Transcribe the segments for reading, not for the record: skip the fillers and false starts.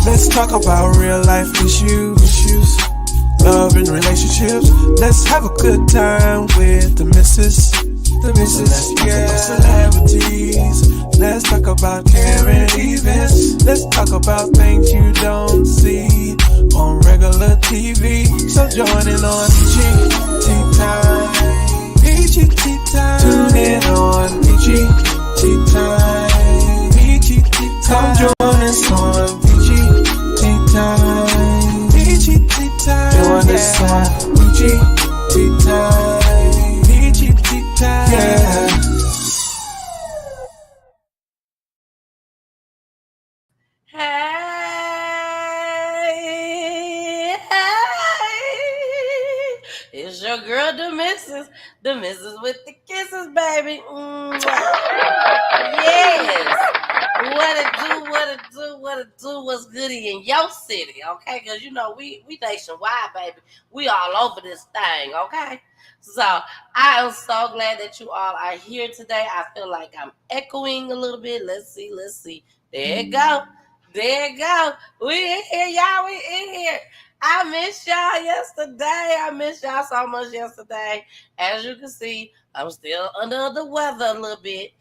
Let's talk about real life issues, love and relationships. Let's have a good time with the missus. Let's talk about celebrities. Let's talk about current events. Let's talk about things you don't see on regular TV. So join in on PEACHY Tea Time. PEACHY Tea Time. Tune in on PEACHY Tea Time. PEACHY Tea Time. Come join us on PEACHY Tea Time. PEACHY Tea Time. Join us on PEACHY Tea Time. PEACHY Tea Time. Yeah. It's your girl, the missus with the kisses, baby. Yes. What it do, what's goody in your city, okay? Because, you know, we nationwide, baby. We all over this thing, okay? So, I am so glad that you all are here today. I feel like I'm echoing a little bit. Let's see. There you go. We in here, y'all. We in here. I missed y'all yesterday. I missed y'all so much yesterday. As you can see, I'm still under the weather a little bit,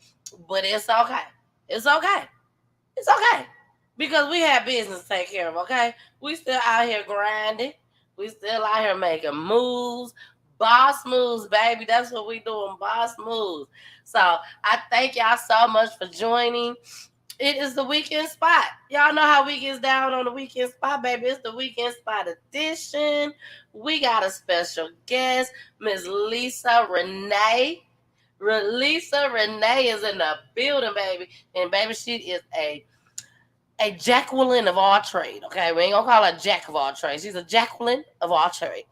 but it's okay. It's okay. Because we have business to take care of, okay? We still out here grinding. We still out here making moves. Boss moves, baby. That's what we doing, boss moves. So I thank y'all so much for joining. It is the weekend spot. Y'all know how we get down on the weekend spot, baby. It's the weekend spot edition. We got a special guest, Miss Lisa Renee. Lisa Renee is in the building, baby. And baby, she is a Jacqueline of all trade. Okay, we ain't gonna call her Jack of all trade. She's a Jacqueline of all trade.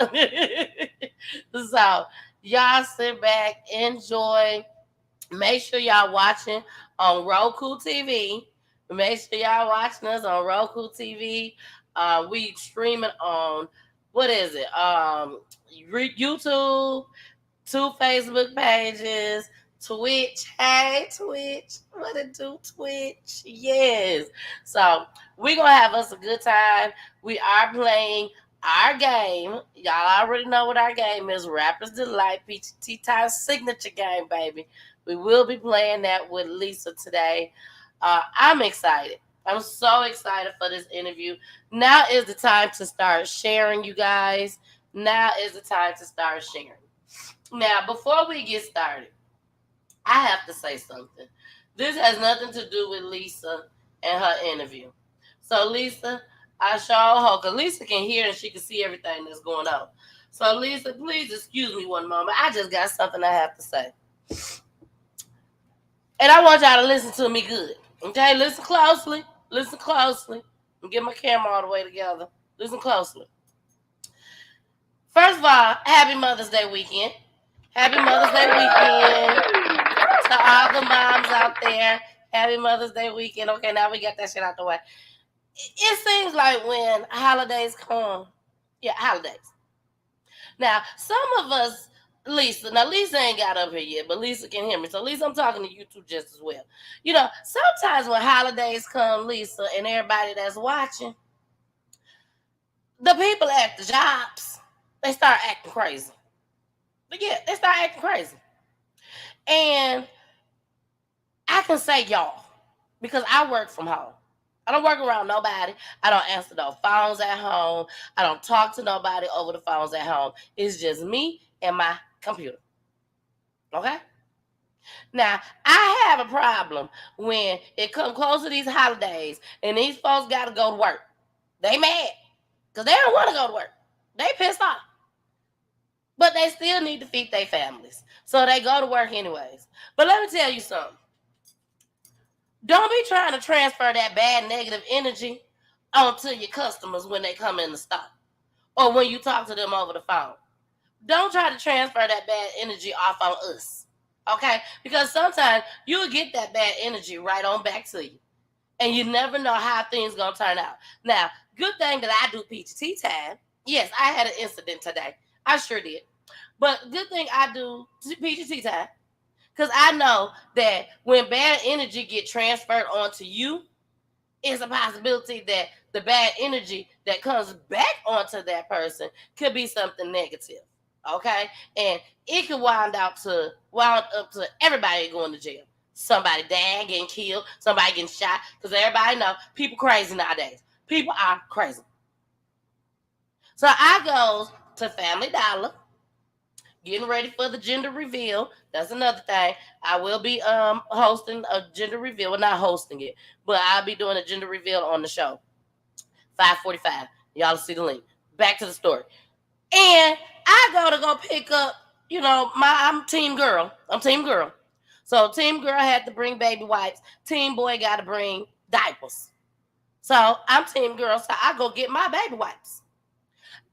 So y'all sit back, enjoy. Make sure y'all watching on Roku TV. Make sure y'all watching us on Roku TV. We streaming on, what is it? YouTube, 2 Facebook pages, Twitch. Hey, Twitch. What it do, Twitch? Yes. So we're going to have us a good time. We are playing our game. Y'all already know what our game is. Rapper's Delight, PEACHY Tea Time signature game, baby. We will be playing that with Lisa today. I'm excited. I'm so excited for this interview. Now is the time to start sharing, you guys. Now is the time to start sharing. Now, before we get started, I have to say something. This has nothing to do with Lisa and her interview. So, Lisa, I sure hope, because Lisa can hear and she can see everything that's going on. So, Lisa, please excuse me one moment. I just got something I have to say. And I want y'all to listen to me good. Okay, listen closely. And get my camera all the way together. Listen closely. First of all, happy Mother's Day weekend. Happy Mother's Day weekend to all the moms out there. Happy Mother's Day weekend. Okay, now we got that shit out the way. It seems like when holidays come, holidays. Now, some of us, Lisa ain't got up here yet, but Lisa can hear me. So, Lisa, I'm talking to you too just as well. You know, sometimes when holidays come, Lisa, and everybody that's watching, the people at the jobs, they start acting crazy. But yeah, they start acting crazy. And I can say y'all, because I work from home. I don't work around nobody. I don't answer no phones at home. I don't talk to nobody over the phones at home. It's just me and my computer. Okay? Now, I have a problem when it comes close to these holidays and these folks got to go to work. They mad because they don't want to go to work. They pissed off. But they still need to feed their families. So they go to work anyways. But let me tell you something. Don't be trying to transfer that bad negative energy onto your customers when they come in the store or when you talk to them over the phone. Don't try to transfer that bad energy off on us, okay? Because sometimes you'll get that bad energy right on back to you, and you never know how things going to turn out. Now, good thing that I do PEACHY Tea Time. Yes, I had an incident today. I sure did. But good thing I do PEACHY Tea Time. Because I know that when bad energy get transferred onto you, it's a possibility that the bad energy that comes back onto that person could be something negative. Okay? And it could wind up to everybody going to jail. Somebody dying, getting killed, somebody getting shot. Because everybody know people crazy nowadays. People are crazy. So I goes to Family Dollar, getting ready for the gender reveal. That's another thing. I will be hosting a gender reveal. Well, not hosting it, but I'll be doing a gender reveal on the show. 5:45. Y'all see the link. Back to the story. And I go pick up, I'm team girl. I'm team girl. So team girl had to bring baby wipes. Team boy got to bring diapers. So I'm team girl. So I go get my baby wipes.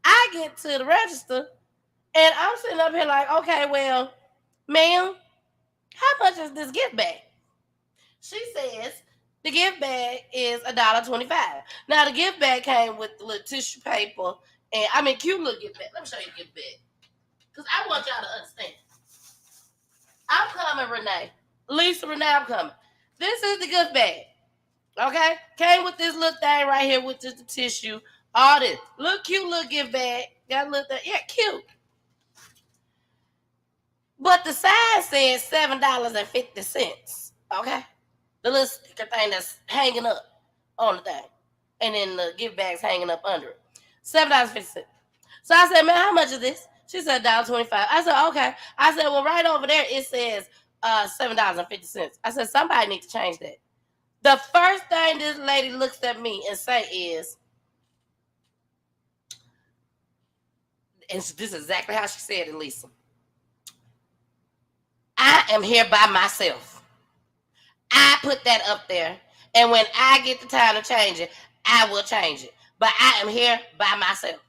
I get to the register and I'm sitting up here like, okay, well, ma'am, how much is this gift bag? She says the gift bag is $1.25. Now the gift bag came with the little tissue paper and cute little gift bag. Let me show you the gift bag. Because I want y'all to understand. I'm coming, Renee. Lisa, Renee, I'm coming. This is the gift bag. Okay? Came with this little thing right here with just the tissue. All this. Little cute little gift bag. Got a little thing. Yeah, cute. But the sign says $7.50. Okay? The little sticker thing that's hanging up on the thing. And then the gift bag's hanging up under it. $7.50. So I said, man, how much is this? She said $1.25. I said, okay. I said, well, right over there it says $7.50. I said, somebody needs to change that. The first thing this lady looks at me and say is, and this is exactly how she said it, Lisa. I am here by myself. I put that up there, and when I get the time to change it, I will change it. But I am here by myself.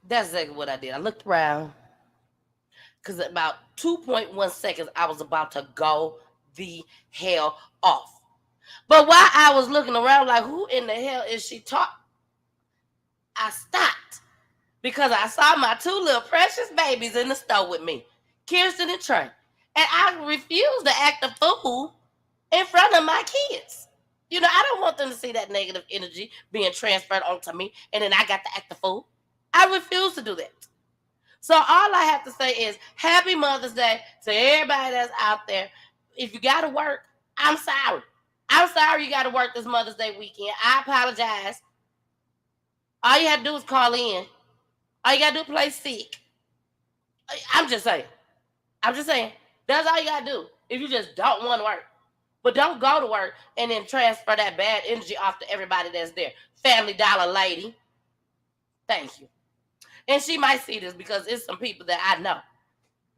That's exactly what I did. I looked around because about 2.1 seconds, I was about to go the hell off. But while I was looking around like, who in the hell is she talking? I stopped because I saw my two little precious babies in the store with me, Kirsten and Trey. And I refused to act a fool in front of my kids. I don't want them to see that negative energy being transferred onto me, and then I got to act a fool. I refuse to do that. So all I have to say is Happy Mother's Day to everybody that's out there. If you got to work, I'm sorry. I'm sorry you got to work this Mother's Day weekend. I apologize. All you have to do is call in. All you got to do is play sick. I'm just saying. That's all you got to do if you just don't want to work. But don't go to work and then transfer that bad energy off to everybody that's there. Family Dollar lady. Thank you. And she might see this because it's some people that I know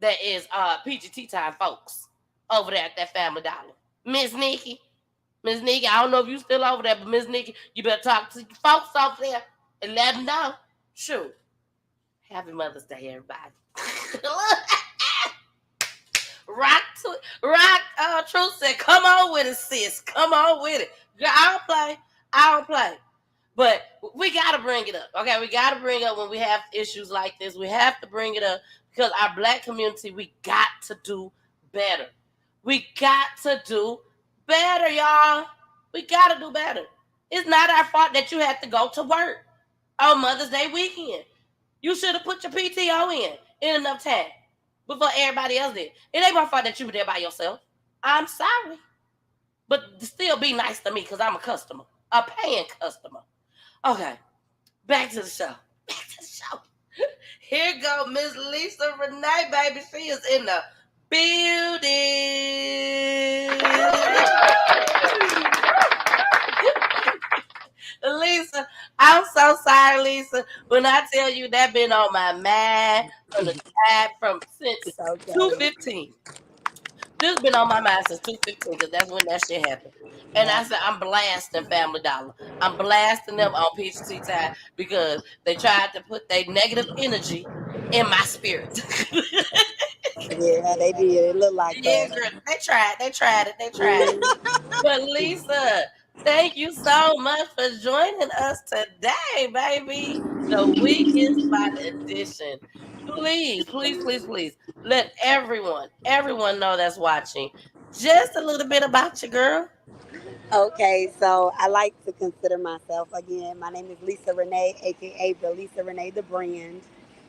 that is PEACHY Tea Time folks over there at that Family Dollar. Miss Nikki, I don't know if you still over there, but Miss Nikki, you better talk to your folks over there and let them know. Sure. Happy Mother's Day, everybody. Rock Truth said, come on with it, sis. Come on with it. Girl, I don't play. But we got to bring it up. Okay, we got to bring it up when we have issues like this. We have to bring it up because our Black community, we got to do better. We got to do better, y'all. We got to do better. It's not our fault that you have to go to work on Mother's Day weekend. You should have put your PTO in enough time before everybody else did. It ain't my fault that you were there by yourself. I'm sorry. But still be nice to me because I'm a customer, a paying customer. Okay, back to the show. Here go Miss Lisa Renee, baby. She is in the building. Lisa, I'm so sorry, Lisa. When I tell you that been on my mind since 2:15. This been on my mind since 2:15 because that's when that shit happened. And I said, I'm blasting Family Dollar. I'm blasting them on PEACHY Tea Time because they tried to put their negative energy in my spirit. Yeah, they did. It looked like Yeah, that. girl, they tried it. But Lisa, thank you so much for joining us today, baby. The Weekend Spot Edition. Please let everyone know that's watching. just a little bit about you, girl. Okay, so I like to consider myself again. My name is Lisa Renee, aka the Lisa Renee the brand.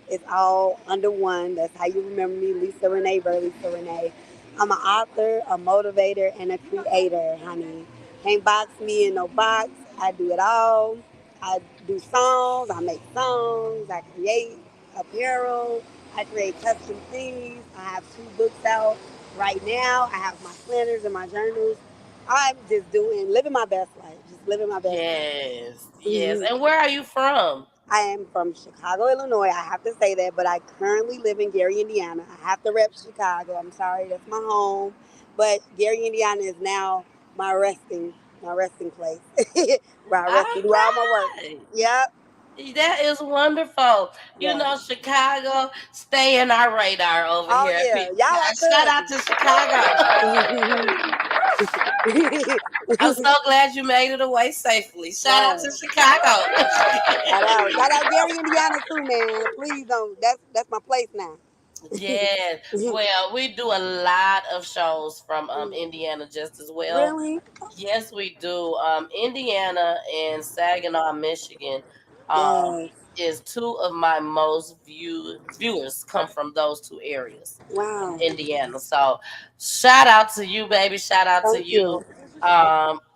It's all under one. That's how you remember me, Lisa Renee, Lisa Renee. I'm an author, a motivator, and a creator, honey. Can't box me in no box. I do it all. I do songs. I make songs. I create apparel. I create custom things. I have 2 books out right now. I have my planners and my journals. I'm just living my best life. Just living my best life. Yes, yes. hmm And where are you from? I am from Chicago, Illinois. I have to say that, but I currently live in Gary, Indiana. I have to rep Chicago. I'm sorry, that's my home, but Gary, Indiana is now my resting place where I rest All and do all my work. right. Yep. That is wonderful. You Yes. know, Chicago, stay in our radar over Oh here at yeah, PEACHY. y'all are Shout out cousins. to Chicago. I'm so glad you made it away safely. Shout out to Right. Chicago. Shout out Gary, Indiana too, man. Please don't. That's my place now. Yes. Well, we do a lot of shows from Indiana just as well. Really? Yes, we do. Indiana and Saginaw, Michigan, um, Yes. is two of my most viewers come from those two areas of Wow. Indiana. So, shout out to you, baby. Shout out to Thank you. you.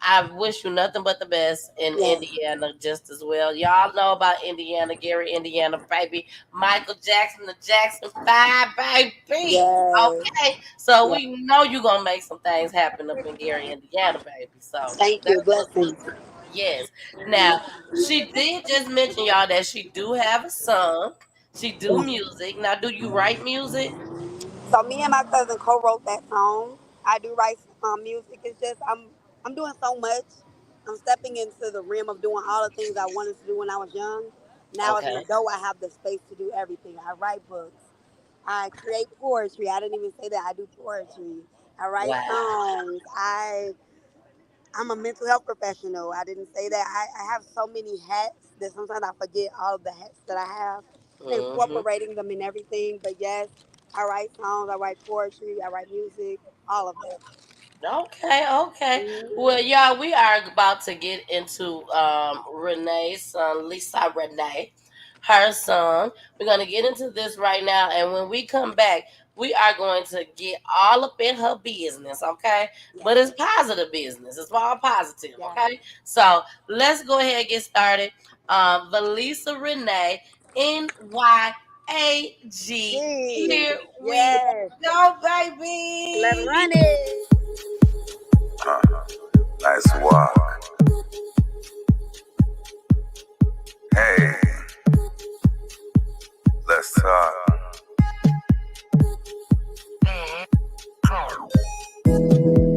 I wish you nothing but the best in Yes. Indiana, just as well. Y'all know about Indiana, Gary, Indiana, baby. Michael Jackson, the Jackson Five, baby. Yes. Okay, so Yes. we know you're gonna make some things happen up in Gary, Indiana, baby. So Thank you. that's what's Blessings. yes. Now she did just mention y'all that she do have a song. She do music. Now, do you write music? So me and my cousin co-wrote that song. I do write music. It's just I'm doing so much. I'm stepping into the realm of doing all the things I wanted to do when I was young. Now as an Okay. adult, I have the space to do everything. I write books. I create poetry. I didn't even say that I do poetry. I write Wow. songs. I'm a mental health professional. I didn't say that. I have so many hats that sometimes I forget all of the hats that I have and Hmm. incorporating them in everything. But yes, I write songs, I write poetry, I write music, all of that. Okay, okay. Mhm. Well, y'all, we are about to get into Renee's son, Lisa Renee, her son. We're gonna get into this right now, and when we come back, we are going to get all up in her business, okay? Yes, But it's positive business. It's all positive, yes. okay? So let's go ahead and get started. Valisa Renee, NYAG. Gee, Here we yes. go, Let's baby. run it. Nice walk. Hey, let's talk.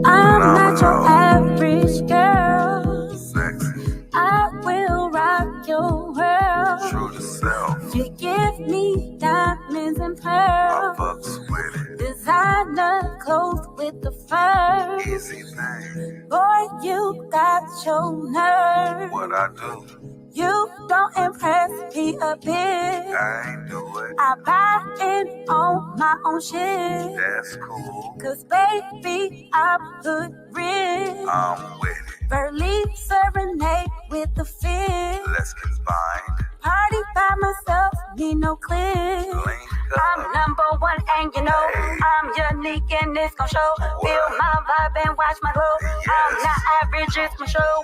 I'm not your average girl. Sexy, I will rock your world. true to self. You give me diamonds and I pearls. fucks with it. Designer clothes with the fur. Easy thing. Boy, you got your nerve. What I do, You don't impress me a bit. I ain't do it. I buy it on my own shit. That's cool. Cause baby, I'm hood rich. I'm with it. Burly serenade with the fit. Let's combine. Party by myself, need no click. Link I'm up. number one and you know Hey. I'm unique and it's gon' show. Feel my vibe and watch my glow. I'm Yes. not average, it's my show.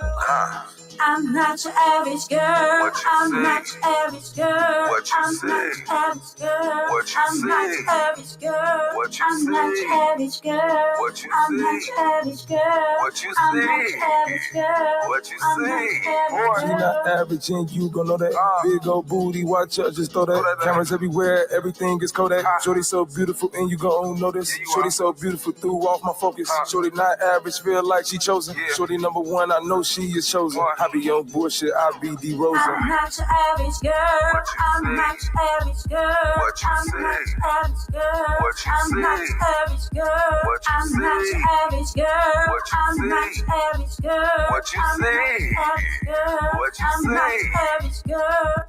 I'm not your average girl. What you I'm say? not your average girl. What you I'm say? not your average girl. What you I'm not say? your average girl. What you I'm not say? your average girl. What you I'm not say? your average girl. What you I'm not say? your average girl. What you I'm not say? your average Boy. She girl. not average and you gon' know that. Big old booty, watch out, just throw Throw that. that Cameras everywhere, everything is Kodak. Shorty so beautiful and you gon' notice. Yeah, you Shorty are. so beautiful, threw off my focus. Shorty not average, feel like she chosen. Yeah. Shorty number one, I know she is chosen. Boy. I be on bullshit, I be D Rosen. I'm not your average girl. What you I'm say? not your average girl. What you I'm say? not your average girl. What you I'm not say? your average girl. What you I'm not say? your average girl. What you I'm not say? your average girl. What you I'm not say? your average girl. What you I'm not say? your average girl.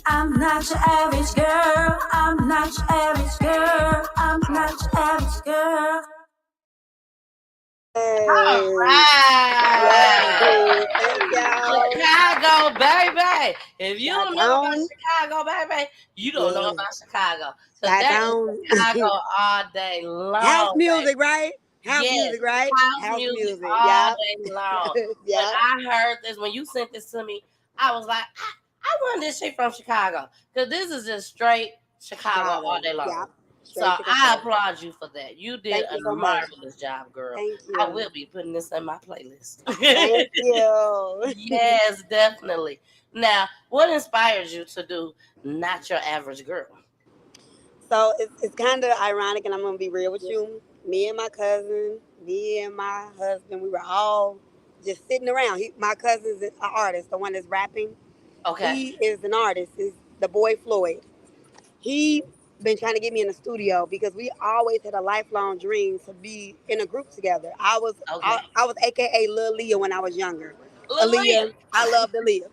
I'm not your average girl. I'm not your average girl. I'm not your average girl. All Yes. right. Yes. Thank y'all. Chicago, baby. If you Shot don't know about on. Chicago, baby, you don't know Yeah. about Chicago. Because Shot that is on. Chicago all day House long, baby. music, right? House Yes, music, right? house House music music. all Yep. day long. When Yep. I heard this, when you sent this to me, I was like, I wonder this shit from Chicago. Because this is just straight Chicago all Chicago. day long. Yep. So Straight I Chicago. applaud you for that. You did Thank a you so much. marvelous job, girl. Thank I you. will be putting this in my playlist. Thank you. Yes, definitely. Now, what inspires you to do Not Your Average Girl? So it's kind of ironic, and I'm gonna be real with you. Me and my cousin, me and my husband, we were all just sitting around. My cousin's an artist, the one that's rapping. Okay. He is an artist. Is the boy Floyd. He been trying to get me in the studio because we always had a lifelong dream to be in a group together. Okay. I was AKA Lil Leah when I was younger. Lil Aaliyah, Leah. I love Aaliyah.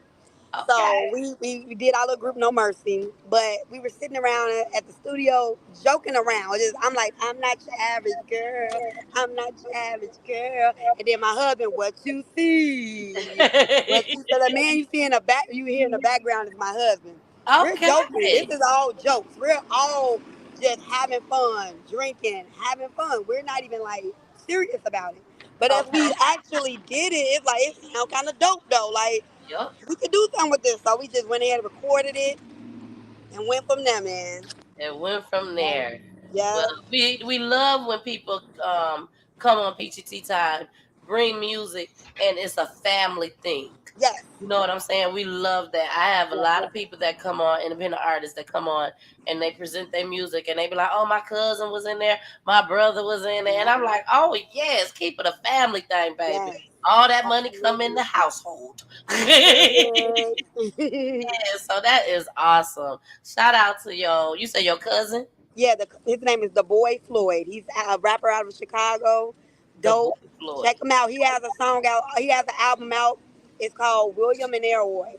So Okay. we did our little group No Mercy, but we were sitting around at the studio joking around. I'm like, I'm not your average girl. I'm not your average girl. And then my husband, what you see? What you so the man you hear in the background is my husband. We're joking. This Okay. is all jokes. We're all just having fun, drinking, having fun. We're not even like serious about it. But as we Okay. actually did it, it's like it sounds kind of dope though. Like Yup. we could do something with this. So we just went ahead and recorded it and went from there, man. It went from Yeah. there. Well, Yeah. we love when people come on Peachy Tea Time, bring music, and it's a family thing. Yes. You know what I'm saying? We love that. I have a Yeah. lot of people that come on, independent artists that come on and they present their music and they be like, oh, my cousin was in there, my brother was in there. And I'm like, oh, yes, keep it a family thing, baby. Yes. All that money come in Absolutely. the household. Yes, so that is awesome. Shout out to you say your cousin, Yeah. His name is the Boy Floyd. He's a rapper out of Chicago. the boy Dope. Floyd. Check him out. He has a song out. He has an album out. It's called William and Elroy.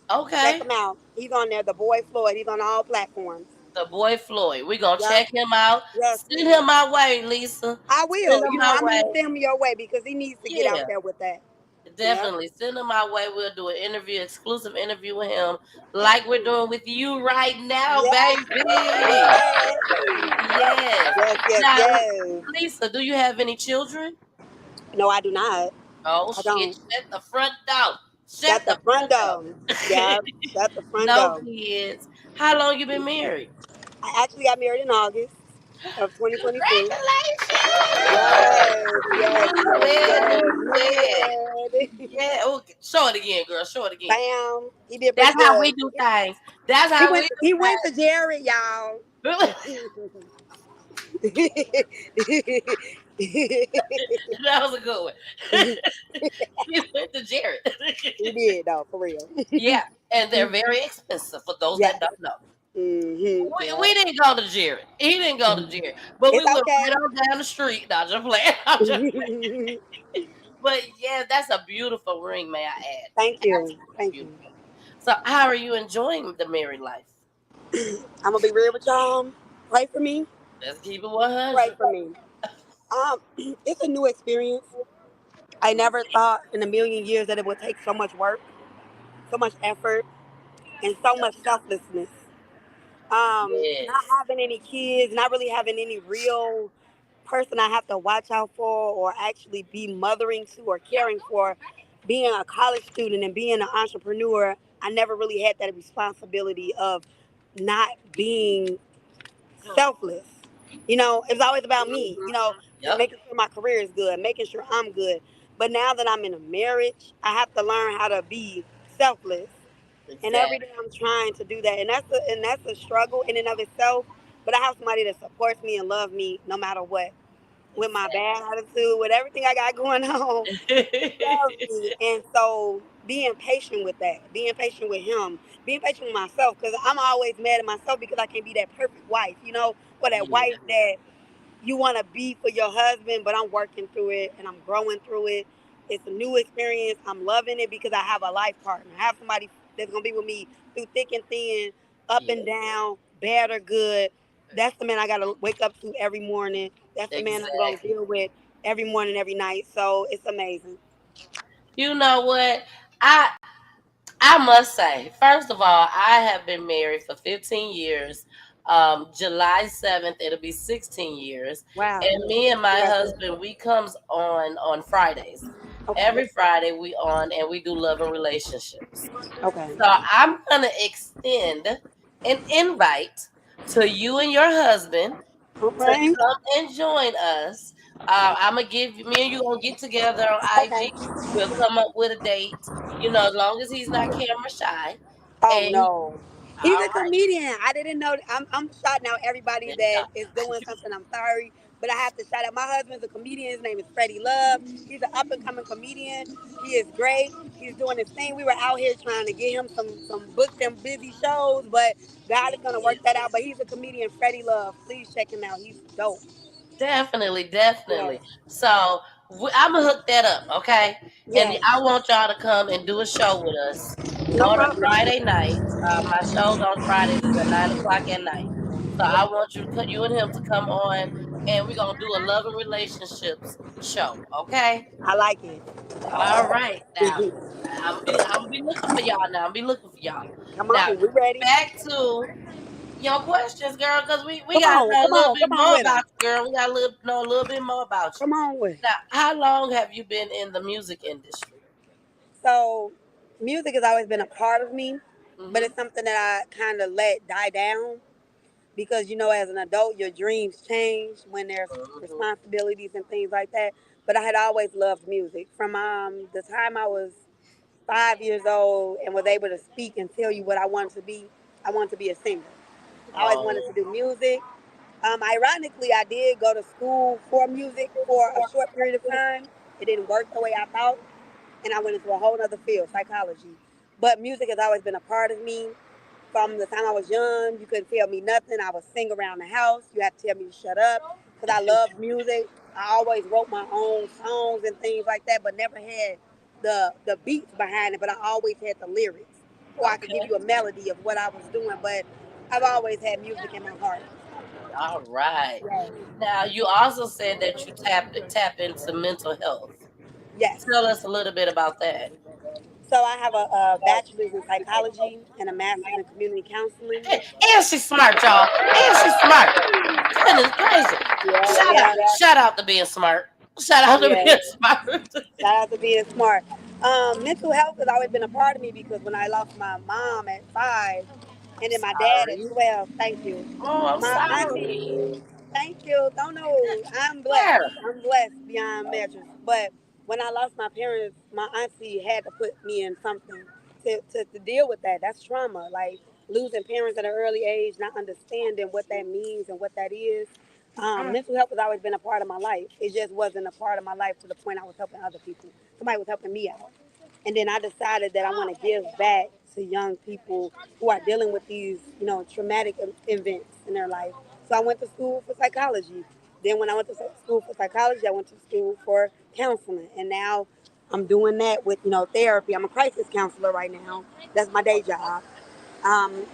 Check Okay. him out. He's on there. The Boy Floyd. He's on all platforms. The boy Floyd. We gonna Yep. check him out. Yes, Send please. him my way, Lisa. I Send will. him my I'm gonna way. send him your way because he needs to get out Yeah. there with that. Yep. Definitely send him my way. We'll do an interview, exclusive interview with him, like we're doing with you right now, baby. Yes. Yes. Yes, yes, Now, yes. Lisa, do you have any children? No, I do not. Oh I shit! don't. Shut the front door. Shut Shut the the front front door. door. Yeah, shut the front No door. kids. How long you been married? I actually got married in August of 2022. Congratulations! Yes, yes, yes, Newlywed, yes. newlywed. Newlywed. Yeah. Okay. Show it again, girl. Show it again. Bam. He did pretty That's how we good. do things. That's He how we went. He went to Jared, y'all. do things. He That was a good one. He went to Jared. did though, for real. Yeah, and they're very expensive for those Yeah. that don't know. Yeah. We didn't go to Jared. He didn't go to Jared, but we It's went okay. right on down the street. Not just playing. I'm just But yeah, that's a beautiful ring, may I add. Thank you. Absolutely Thank you. beautiful. So, how are you enjoying the married life? I'm gonna be real with y'all. Pray for me. Let's keep it Pray 100. for me. It's a new experience. I never thought in a million years that it would take so much work, so much effort, and so much selflessness. Not Yes. having any kids, not really having any real person I have to watch out for or actually be mothering to or caring for. Being a college student and being an entrepreneur, I never really had that responsibility of not being selfless. It's always about me, Yep. making sure my career is good, making sure I'm good. But now that I'm in a marriage, I have to learn how to be selfless. And every Exactly. day I'm trying to do that. And that's a struggle in and of itself. But I have somebody that supports me and loves me no matter what. With my bad attitude, with everything I got going on, he loves Exactly. me. And so being patient with that, being patient with him, being patient with myself, because I'm always mad at myself because I can't be that perfect wife, or that Yeah. wife that you want to be for your husband, but I'm working through it and I'm growing through it. It's a new experience. I'm loving it because I have a life partner. I have somebody that's gonna be with me through thick and thin, up and down, bad or good. That's the man I gotta wake up to every morning. That's the man I'm gonna Exactly. deal with every morning, every night. So it's amazing. You know what? I I must say, first of all, I have been married for 15 years. July 7th, it'll be 16 years. Wow. And me and my Congratulations. husband, we comes on Fridays. Okay. Every Friday we on and we do love and relationships. Okay. So I'm gonna extend an invite to you and your husband to Okay. come and join us. I'm gonna give me and you gonna get together on Okay. IG. We'll come up with a date. As long as he's not camera shy. Oh And no. He's all a right, comedian. I didn't know. I'm shouting out everybody there you that go. is doing something. I'm sorry, but I have to shout out. My husband's a comedian. His name is Freddie Love. He's an up and coming comedian. He is great. He's doing his thing. We were out here trying to get him some booked and busy shows, but God is gonna work that out. But he's a comedian, Freddie Love. Please check him out. He's dope. Definitely, Yes. definitely. So I'm gonna hook that up, okay? And Yes. I want y'all to come and do a show with us No on a problem. Friday night. My shows on Fridays is at 9 o'clock at night. So I want you and him to come on, and we're gonna do a love and relationships show, okay? I like it. All right, now I'm be looking for y'all. Now I'm be looking for y'all. Come Now on, we ready. back to your questions, girl, because we Come got to on, know a come little on, bit come on more with about him. you, girl. We got to know a little bit more about you. Come on with. Now, how long have you been in the music industry? So, music has always been a part of me, but Mm-hmm. it's something that I kind of let die down because, as an adult, your dreams change when there's Mm-hmm. responsibilities and things like that. But I had always loved music from the time I was 5 years old and was able to speak and tell you what I wanted to be. I wanted to be a singer. I always wanted Oh, to do music. Ironically, I did go to school for music for a short period of time. It didn't work the way I thought, and I went into a whole other field, psychology. But music has always been a part of me. From the time I was young, you couldn't tell me nothing. I would sing around the house. You had to tell me to shut up because I loved music. I always wrote my own songs and things like that, but never had the beats behind it. But I always had the lyrics, so I could give okay. you a melody of what I was doing. But I've always had music in my heart. All right. Yes. Now, you also said that you tap into mental health. Yes. Tell us a little bit about that. So I have a bachelor's in psychology and a master's in community counseling. And she's smart, y'all. And she's smart. Goodness gracious. Yeah, Shout out, yeah, shout out to being smart. Shout out to yeah. being smart. Shout out to being smart. Mental health has always been a part of me because when I lost my mom at 5 and then my dad at Sorry. 12, thank you. Oh, I'm My auntie, sorry. thank you. Don't know. I'm blessed. Where? I'm blessed beyond measures. But when I lost my parents, my auntie had to put me in something to deal with that. That's trauma. Like losing parents at an early age, not understanding what that means and what that is. Mental health has always been a part of my life. It just wasn't a part of my life to the point I was helping other people. Somebody was helping me out. And then I decided that I want to give back to young people who are dealing with these, traumatic events in their life. So I went to school for psychology. Then when I went to school for psychology, I went to school for counseling. And now I'm doing that with, therapy. I'm a crisis counselor right now. That's my day job.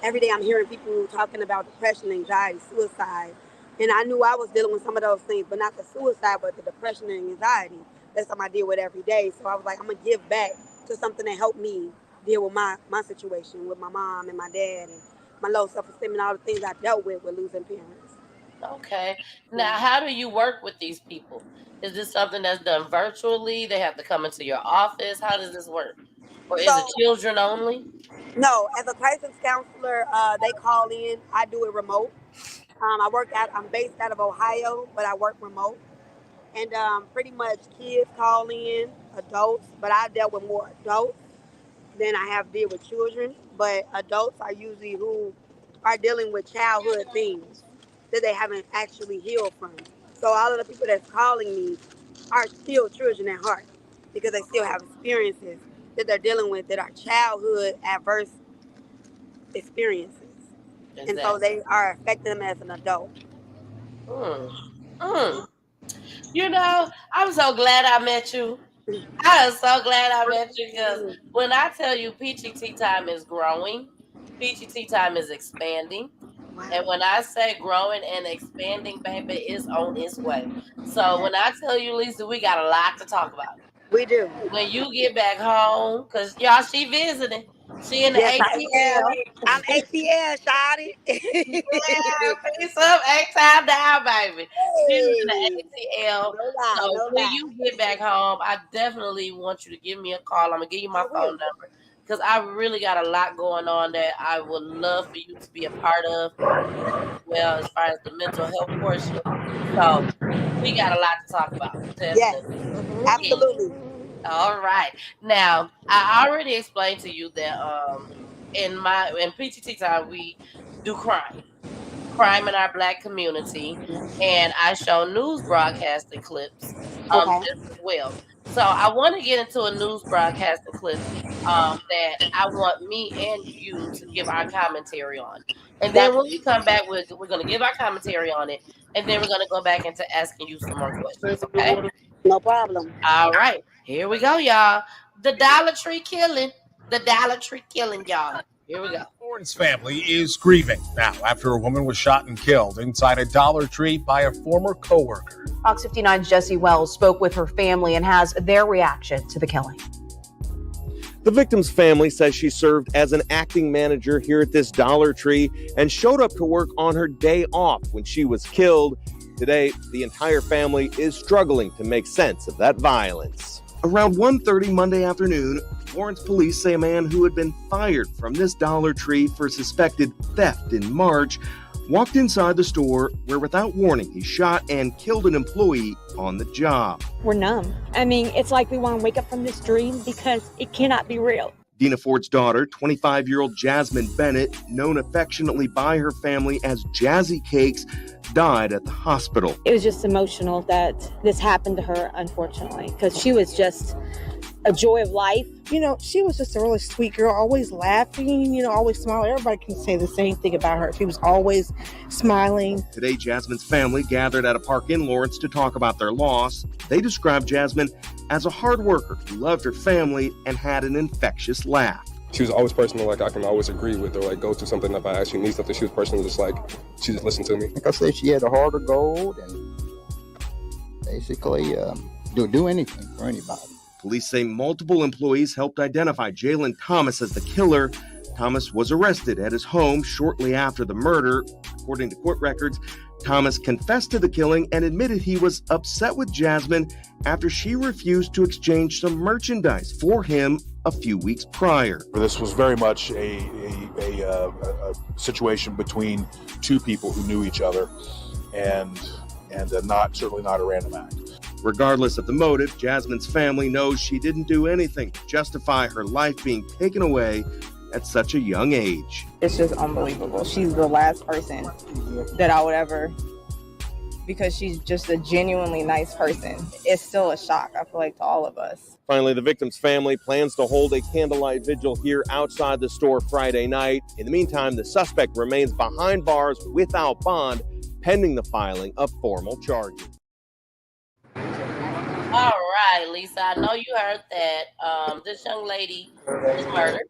Every day I'm hearing people talking about depression, anxiety, suicide. And I knew I was dealing with some of those things, but not the suicide, but the depression and anxiety. That's something I deal with every day. So I was like, I'm going to give back to something that helped me deal with my situation with my mom and my dad and my low self-esteem and all the things I dealt with losing parents. Okay. Yeah. Now, how do you work with these people? Is this something that's done virtually? They have to come into your office? How does this work? Or is it So, children only? no, as a crisis counselor, they call in. I do it remote. I'm based out of Ohio, but I work remote. And pretty much kids call in, adults, but I dealt with more adults than I have dealt with children. But adults are usually who are dealing with childhood things that they haven't actually healed from. So all of the people that's calling me are still children at heart because they still have experiences that they're dealing with that are childhood adverse experiences. And so Exactly. they are affecting them as an adult. Mm. Mm. I'm so glad I met you. I am so glad I met you because when I tell you Peachy Tea Time is growing, Peachy Tea Time is expanding. And Wow. when I say growing and expanding, baby, it's on its way. So when I tell you, Lisa, we got a lot to talk about. We do. When you get back home, because y'all, she visiting. She in the Yes, I am. ATL. I'm ATL, shawty. Yeah, piece up, eight time down, baby. She's in Hey, the ATL. no lie, So no when lie. you get back home, I definitely want you to give me a call. I'm gonna give you my I phone will. number because I really got a lot going on that I would love for you to be a part of as well as far as the mental health portion. So we got a lot to talk about. Yes, Definitely. Yeah. absolutely. All right. Now, I already explained to you that in PTT time we do crime in our black community, and I show news broadcasting clips Okay, just as well. So I want to get into a news broadcasting clip that I want me and you to give our commentary on. And then that's when we come back, we're going to give our commentary on it, and then we're going to go back into asking you some more questions, okay? no problem. All right, here we go, y'all. The Dollar Tree killing. The Dollar Tree killing, y'all. Here we go. Lawrence family is grieving now after a woman was shot and killed inside a Dollar Tree by a former coworker. Fox 59's Jesse Wells spoke with her family and has their reaction to the killing. The victim's family says she served as an acting manager here at this Dollar Tree and showed up to work on her day off when she was killed. Today, the entire family is struggling to make sense of that violence. Around 1:30 Monday afternoon, Lawrence police say a man who had been fired from this Dollar Tree for suspected theft in March walked inside the store where, without warning, he shot and killed an employee on the job. We're numb. I mean, it's like we want to wake up from this dream because it cannot be real. Dina Ford's daughter, 25-year-old Jasmine Bennett, known affectionately by her family as Jazzy Cakes, died at the hospital. It was just emotional that this happened to her, unfortunately, because she was just a joy of life. You know, she was just a really sweet girl, always laughing, always smiling. Everybody can say the same thing about her. She was always smiling. Today, Jasmine's family gathered at a park in Lawrence to talk about their loss. They described Jasmine as a hard worker who loved her family and had an infectious laugh. She was always personal, like I can always agree with her, like go to something if I actually need something. She was personal, just like she just listened to me. Like I said, she had a heart of gold and basically do anything for anybody. Police say multiple employees helped identify Jalen Thomas as the killer. Thomas was arrested at his home shortly after the murder. According to court records, Thomas confessed to the killing and admitted he was upset with Jasmine after she refused to exchange some merchandise for him a few weeks prior. This was very much a situation between two people who knew each other, and certainly not a random act. Regardless of the motive, Jasmine's family knows she didn't do anything to justify her life being taken away at such a young age. It's just unbelievable. She's the last person that I would ever, because she's just a genuinely nice person. It's still a shock, I feel like, to all of us. Finally, the victim's family plans to hold a candlelight vigil here outside the store Friday night. In the meantime, the suspect remains behind bars without bond, pending the filing of formal charges. All right, Lisa, I know you heard that this young lady was murdered,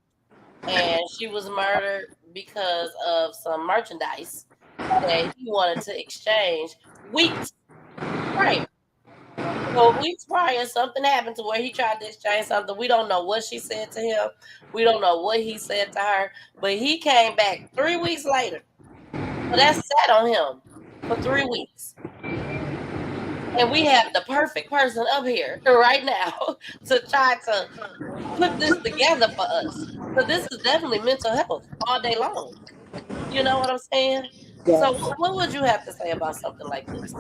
and she was murdered because of some merchandise that he wanted to exchange weeks prior. So weeks prior, something happened to where he tried to exchange something. We don't know what she said to him. We don't know what he said to her, but he came back 3 weeks later. So that sat on him for 3 weeks. And we have the perfect person up here right now to try to put this together for us. But this is definitely mental health all day long. You know what I'm saying? Yes. So what would you have to say about something like this?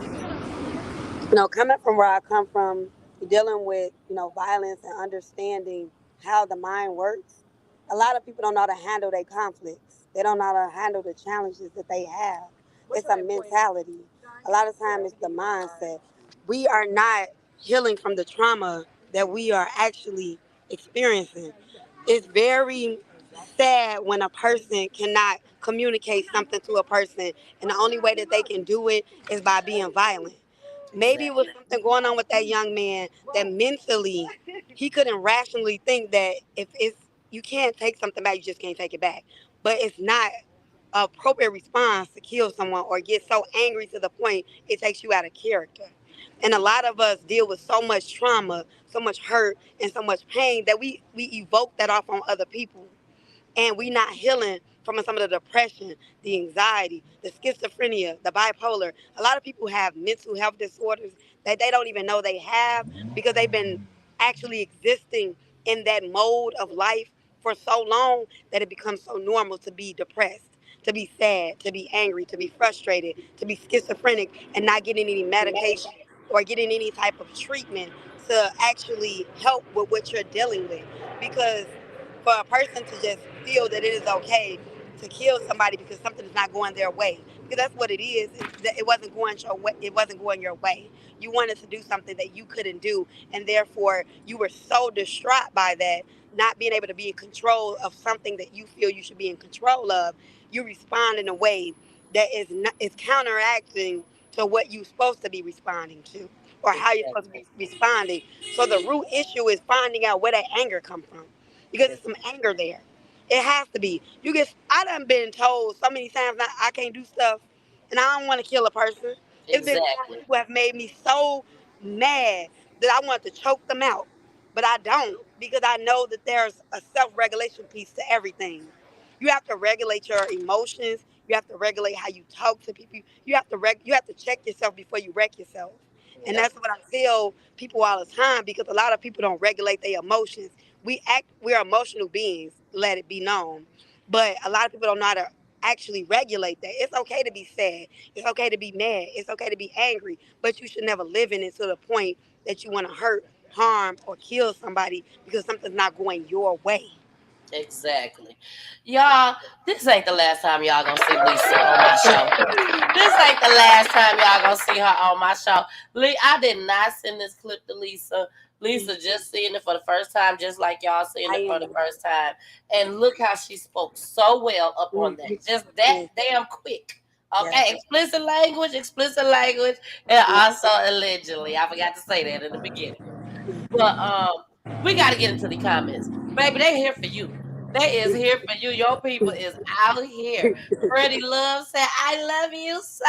Coming from where I come from, dealing with, violence and understanding how the mind works, a lot of people don't know how to handle their conflicts. They don't know how to handle the challenges that they have. It's a mentality. A lot of times it's the mindset. We are not healing from the trauma that we are actually experiencing. It's very sad when a person cannot communicate something to a person, and the only way that they can do it is by being violent. Maybe it was something going on with that young man that mentally he couldn't rationally think that if it's you can't take something back, you just can't take it back. But it's not an appropriate response to kill someone or get so angry to the point it takes you out of character. And a lot of us deal with so much trauma, so much hurt, and so much pain that we evoke that off on other people, and we not healing from some of the depression, the anxiety, the schizophrenia, the bipolar. A lot of people have mental health disorders that they don't even know they have because they've been actually existing in that mode of life for so long that it becomes so normal to be depressed, to be sad, to be angry, to be frustrated, to be schizophrenic and not getting any medication or getting any type of treatment to actually help with what you're dealing with. Because for a person to just feel that it is okay to kill somebody because something is not going their way, because that's what it is. It wasn't going your way. It wasn't going your way. You wanted to do something that you couldn't do, and therefore you were so distraught by that, not being able to be in control of something that you feel you should be in control of. You respond in a way that is counteracting to what you're supposed to be responding to, or how you're supposed to be responding. So the root issue is finding out where that anger comes from, because there's some anger there. It has to be. I done been told so many times that I can't do stuff, and I don't want to kill a person. It's been times people have made me so mad that I want to choke them out, but I don't, because I know that there's a self-regulation piece to everything. You have to regulate your emotions. You have to regulate how you talk to people. You have to check yourself before you wreck yourself. And that's what I tell people all the time, because a lot of people don't regulate their emotions. We're emotional beings, let it be known. But a lot of people don't know how to actually regulate that. It's okay to be sad. It's okay to be mad. It's okay to be angry. But you should never live in it to the point that you want to hurt, harm, or kill somebody because something's not going your way. Exactly. Y'all, this ain't the last time y'all gonna see Lisa on my show. This ain't the last time y'all gonna see her on my show. I did not send this clip to Lisa. Lisa just seeing it for the first time, just like y'all seeing it for the first time. And look how she spoke so well up on that. Just that damn quick. Okay, explicit language, and also allegedly. I forgot to say that in the beginning. But we got to get into the comments. Baby, they here for you. They is here for you. Your people is out here. Freddie Love said, I love you so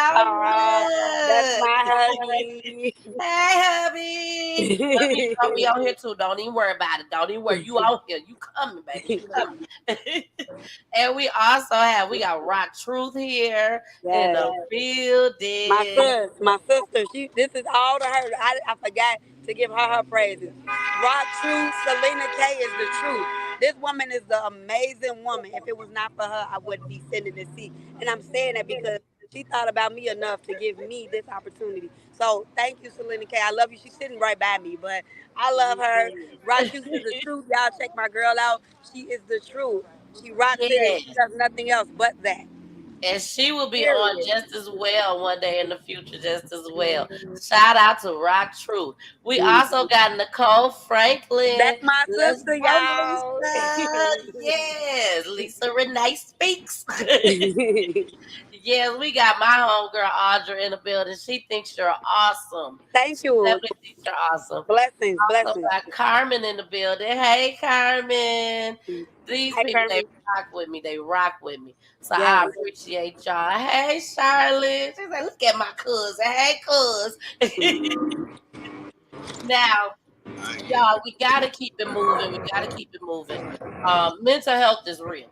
That's much. my hubby. Hey, hubby. Hubby, don't be on here too. Don't even worry about it. Don't even worry. You out here. You coming, baby. You coming. And we got Rock Truth here in the building. My sister, this is all to her. I forgot to give her praises. Rock Truth, Selena K is the truth. This woman is the amazing woman. If it was not for her, I wouldn't be sitting in this seat. And I'm saying that because she thought about me enough to give me this opportunity. So thank you, Selena K. I love you. She's sitting right by me, but I love her. Rock Truth is the truth. Y'all check my girl out. She is the truth. She rocks it and she does nothing else but that. And she will be on just as well one day in the future, just as well. Shout out to Rock Truth. We also got Nicole Franklin. That's my sister, y'all. Yes, Lisa Renee speaks. Yes, we got my homegirl Audra in the building. She thinks you're awesome. Thank you. Definitely thinks you're awesome. Blessings, also blessings. got Carmen in the building. Hey, Carmen. These people, Carmen. they rock with me. They rock with me. So I appreciate y'all. Hey, Charlotte. She's like, look at my cousin. Hey, cuz. Now, y'all, we got to keep it moving. We got to keep it moving. Mental health is real.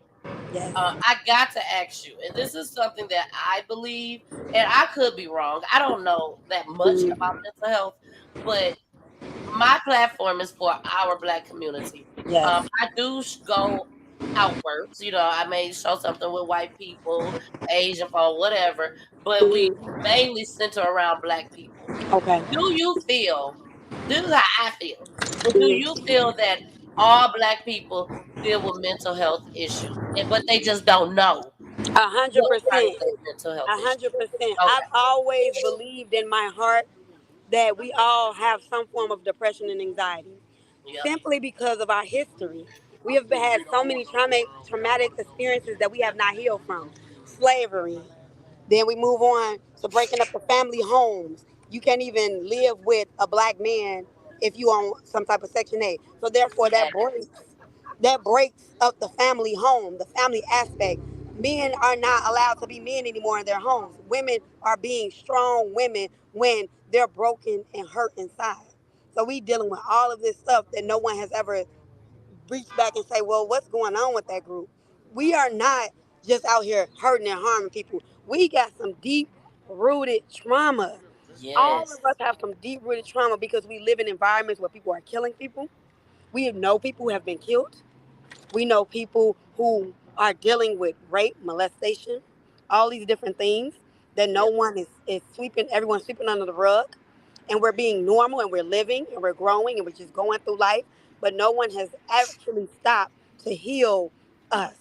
Yes. I got to ask you, and this is something that I believe, and I could be wrong. I don't know that much about mental health, but my platform is for our Black community. Yes. I do go outwards. I may show something with white people, Asian folk, whatever, but we mainly center around Black people. Okay. Do you feel, this is how I feel, but do you feel that all Black people deal with mental health issues, but they just don't know? 100%. Mental health 100%. I've always believed in my heart that we all have some form of depression and anxiety, simply because of our history. We have had so many traumatic experiences that we have not healed from. Slavery. Then we move on to breaking up the family homes. you can't even live with a black man if you on some type of Section 8. So therefore, that breaks up the family home, the family aspect. Men are not allowed to be men anymore in their homes. Women are being strong women when they're broken and hurt inside. So we dealing with all of this stuff that no one has ever reach back and say, well, what's going on with that group? We are not just out here hurting and harming people. We got some deep rooted trauma. All Yes. of us have some deep rooted trauma because we live in environments where people are killing people. We know people who have been killed. We know people who are dealing with rape, molestation, all these different things that no Yep. one is sweeping, everyone's sweeping under the rug. And we're being normal and we're living and we're growing and we're just going through life. But no one has actually stopped to heal us.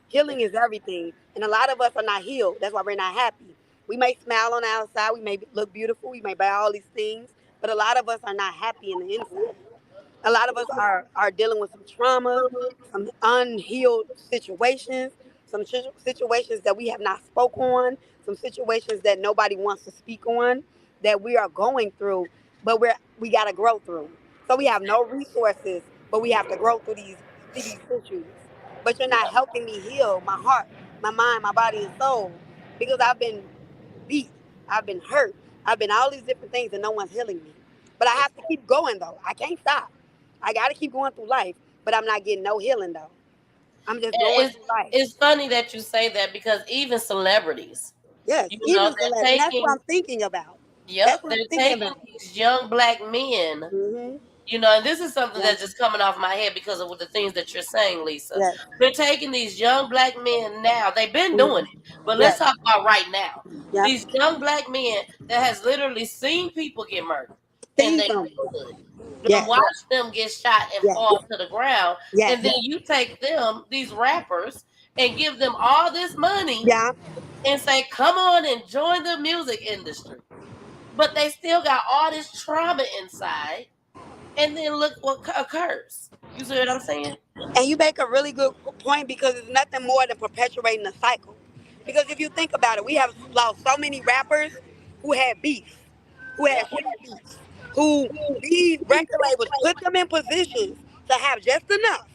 Healing is everything. And a lot of us are not healed. That's why we're not happy. We may smile on the outside, we may look beautiful, we may buy all these things, but a lot of us are not happy in the inside. A lot of us are dealing with some trauma, some unhealed situations, some situations that we have not spoke on, some situations that nobody wants to speak on, that we are going through, but we got to grow through. So we have no resources, but we have to grow through these issues. But you're not helping me heal my heart, my mind, my body, and soul because I've been beat, I've been hurt, I've been all these different things, and no one's healing me. But I have to keep going though. I can't stop. I got to keep going through life, but I'm not getting no healing though. I'm just And going through life. it's funny that you say that because even celebrities, Yes, you know, even they're celeb, and that's what taking, I'm thinking about. yep, That's what they're I'm thinking taking about. these young black men, Hmm. you know, and this is something Yeah. that's just coming off my head because of the things that you're saying, Lisa. Yes. They're taking these young black men now. They've been doing Mhm. it, but let's Yes. talk about right now. Yep. These young black men that has literally seen people get murdered in These their them. neighborhood, them Yes. watch them get shot and Yes. fall to the ground, Yes. and then you take them, these rappers, and give them all this money Yeah. and say, "Come on and join the music industry," but they still got all this trauma inside, and then look what occurs. You see what I'm saying? And you make a really good point because it's nothing more than perpetuating the cycle. Because if you think about it, we have lost so many rappers who had beef, who had Yep. street beefs, who these record labels put them in positions to have just enough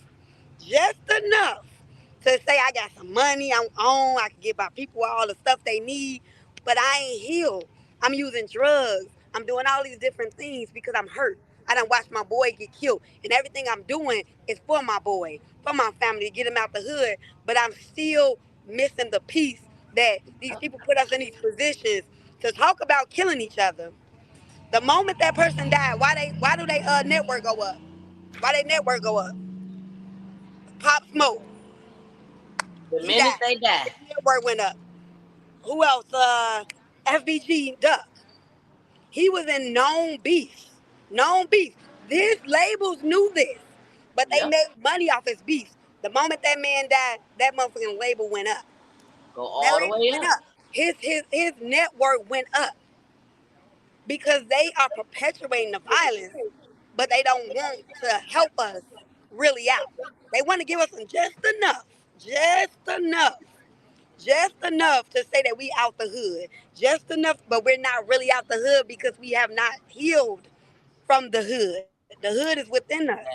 to say I got some money, I'm on, I can give my people all the stuff they need, but I ain't healed. I'm using drugs. I'm doing all these different things because I'm hurt. I done watched my boy get killed, and everything I'm doing is for my boy, for my family, to get him out the hood. But I'm still missing the piece that these people put us in these positions to talk about killing each other. The moment that person died, why do they network go up? Why they network go up? Pop Smoke, The he minute died. they die, His network went up. Who else? FBG Duck. He was in known beef. Known beef. These labels knew this, but they yep, made money off his beef. The moment that man died, that motherfucking label went up. go That all the label way went up. up. His network went up because they are perpetuating the violence, but they don't want to help us really out. They want to give us just enough, just enough. Just enough to say that we out the hood. Just enough, but we're not really out the hood because we have not healed from the hood. The hood is within us.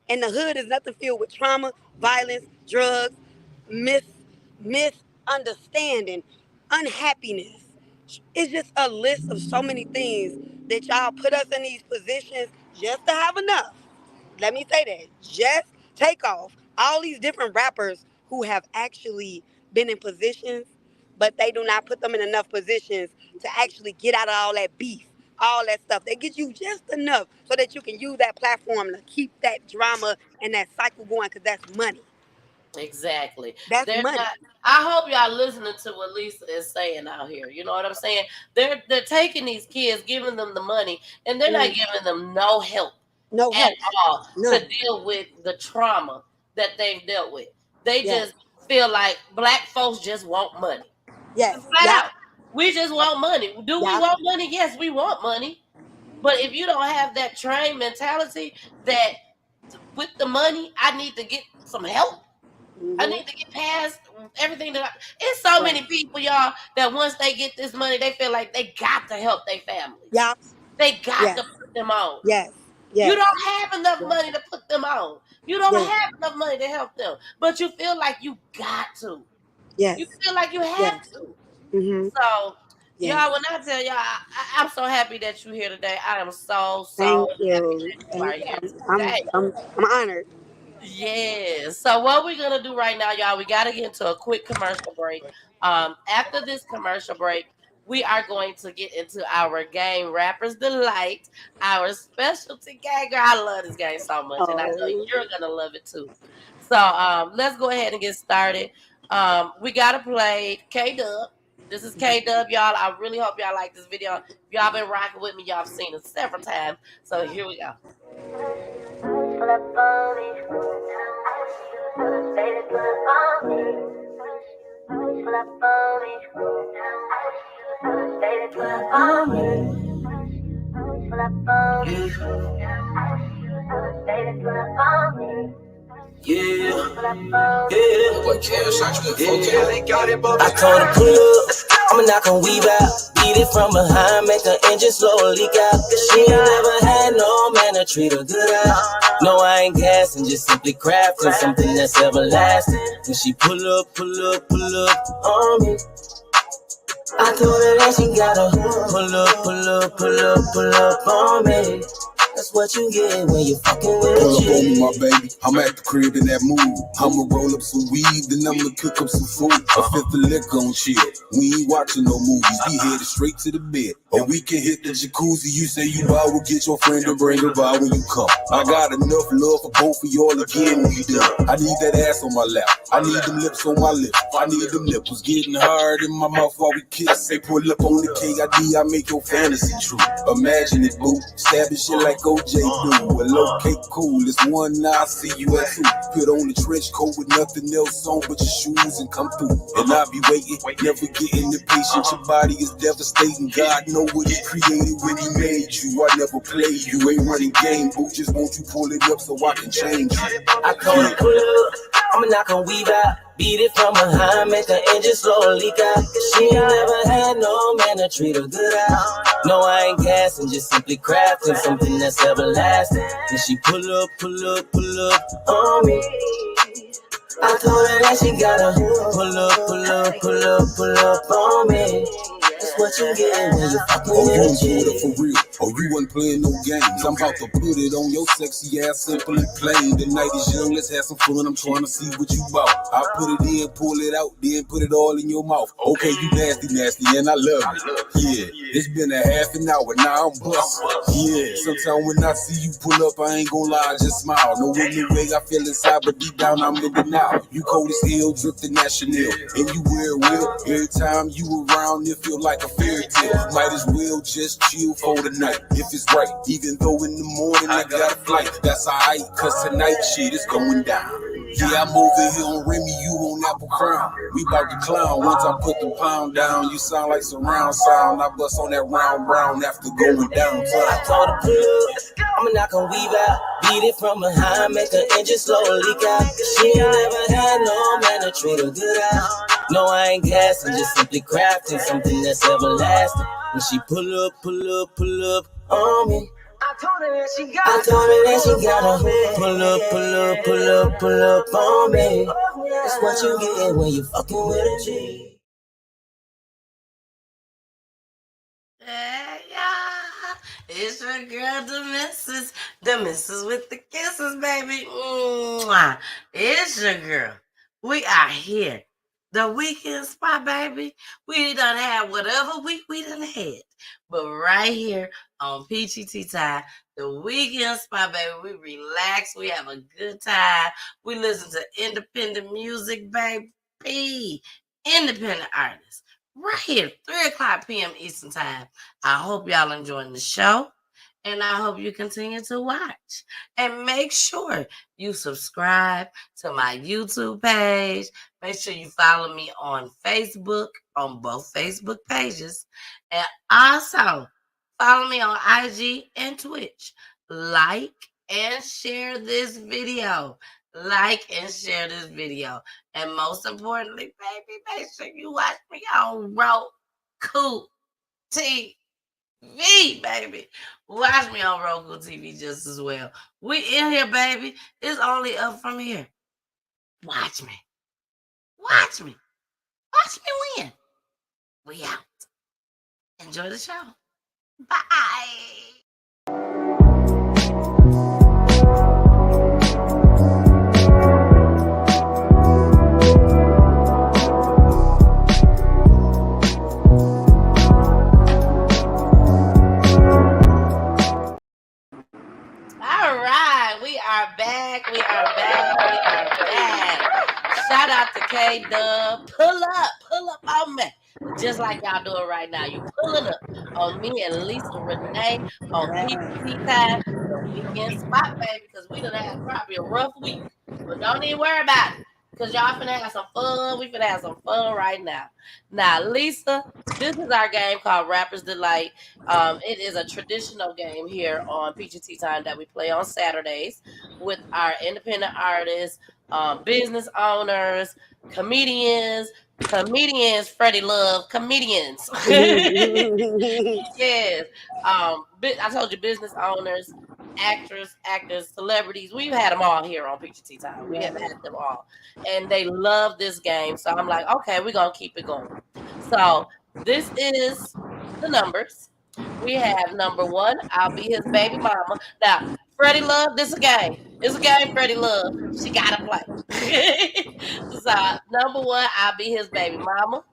And the hood is nothing filled with trauma, violence, drugs, mis misunderstanding, unhappiness. It's just a list of so many things that y'all put us in these positions just to have enough. Let me say that. Just take off all these different rappers who have actually been in positions, but they do not put them in enough positions to actually get out of all that beef, all that stuff. They get you just enough so that you can use that platform to keep that drama and that cycle going because that's money. Exactly. That's They're money. not. I hope y'all listening to what Lisa is saying out here. You know what I'm saying? They're taking these kids, giving them the money, and they're not Mm. giving them no help No at help. all to None. deal with the trauma that they've dealt with. They Yes. just feel like black folks just want money. Yes. Flat Yep. out. We just want money. Do we Yep. want money? Yes, we want money. But if you don't have that trained mentality that with the money, I need to get some help. I need to get past everything it's so many people, y'all, that once they get this money, they feel like they got to help their families. Yep. They got Yes. to put them on. Yes. You Yes. don't have enough money to put them on. You don't Yes. have enough money to help them, but you feel like you got to. Yes. You feel like you have Yes. to. Mm-hmm. So, Yes. y'all, when I tell y'all, I'm so happy that you're here today. I am so Thank happy you. that you are here I'm, today. I'm honored. Yes. So what we're gonna do right now, y'all, we gotta get into a quick commercial break. After this commercial break, we are going to get into our game, Rappers Delight, our specialty game. Girl, I love this game so much, and I know Oh. you're gonna love it too. So let's go ahead and get started. We gotta play K Dub. This is K Dub, y'all. I really hope y'all like this video. If y'all been rocking with me, y'all have seen it several times. So here we go. I told her pull up, I'ma knock on weave out. Beat it from behind, make her engine slowly leak out. She ain't never had no man to treat her good out. No, I ain't gassing, just simply crafting something that's everlasting. When she pull up on me, I told her that she gotta pull up on me. That's what you get when you fucking with Pull a up on me, G. my baby. I'm at the crib in that mood. I'ma roll up some weed, then I'ma cook up some food. A fifth of liquor on chill. We ain't watching no movies. We headed straight to the bed. And we can hit the jacuzzi. You say you bow, we'll get your friend to bring her by when you come. I got enough love for both of y'all again when you done. I need that ass on my lap. I need them lips on my lips. I need them nipples getting hard in my mouth while we kiss. Say pull up on the KID, I make your fantasy true. Imagine it, boo. Stabbing shit like OJ do. Well, okay, cool. It's one now, I see you at two. Put on the trench coat with nothing else on but your shoes and come through. And I'll be waiting, never getting impatient. Your body is devastating. God know what he created when he made you. I never played you. Ain't running game, boo. Just want you pull it up so I can change you. I told her pull up, I'ma knock on weave out. Beat it from behind, make her engine slowly leak out. She ain't never had no man to treat her good out. No, I ain't gassing, just simply crafting something that's everlasting. When she pull up on me, I told her that she gotta pull up on me. That's what you get when you fucking Oh, you with a ain't G. doing it for real. Oh, you wasn't playing no games. I'm about to put it on your sexy ass, simple and plain. The night is young, let's have some fun. I'm trying to see what you bout. I put it in, pull it out, then put it all in your mouth. Okay, you nasty, and I love it. Yeah, it's been a half an hour, now I'm bustin'. Yeah, sometimes when I see you pull up, I ain't gon' lie, I just smile. No any way I feel inside, but deep down I'm in denial. You cold as hell, dripping that Chanel, and you wear it well. Every time you around, it feel like a fairy tale. Might as well just chill for the night, if it's right. Even though in the morning I got a flight, that's alright, cause tonight shit is going down. Yeah, I'm over here on Remy, you on Apple Crown. We bout to clown, once I put the pound down. You sound like surround sound, I bust on that round brown after going downtown. I told her pull up, I'ma knock on weave out. Beat it from behind, make her engine slowly leak out. She ain't never had no man to treat her good out. No, I ain't gassing, just simply crafting something that's everlasting. When she pull up on me, I told her that she gotta pull up on me. That's what you get when you fucking with a G. Hey, y'all. It's your girl, the missus with the kisses, baby. Mwah. It's your girl. We are here. The weekend spot, baby. We done had whatever week we done had. But right here on Peachy Tea Time, the weekend spot, baby, we relax. We have a good time. We listen to independent music, baby. Independent artists. Right here, 3 o'clock p.m. Eastern Time. I hope y'all enjoying the show. And I hope you continue to watch. And make sure you subscribe to my YouTube page. Make sure you follow me on Facebook, on both Facebook pages. And also follow me on IG and Twitch. Like and share this video. like and share this video. And most importantly, baby, make sure you watch me on Roku TV, baby. Watch me on Roku TV just as well. We in here, baby. It's only up from here. Watch me. Watch me. Watch me win. We out. Enjoy the show. Bye. All right, we are back. We are back. We are back. Shout out to K Dub. Pull up on me. Just like y'all doing right now. You pulling up on me and Lisa Renee on PEACHY Time, the weekend spot, baby, because we done had probably a rough week. But don't even worry about it. Because y'all finna have some fun. We finna have some fun right now. Now, Lisa, this is our game called Rapper's Delight. It is a traditional game here on PGT Time that we play on Saturdays with our independent artists, business owners, comedians, Freddie Love, comedians. Yes. I told you business owners, actors, celebrities. We've had them all here on PGT Time. We have had them all. And they love this game. So I'm like, okay, we're going to keep it going. So this is the numbers. We have number 1, I'll be his baby mama. Now, Freddie Love, this is a game. It's a game, Freddie Love. She got to play. So, number 1, I'll be his baby mama.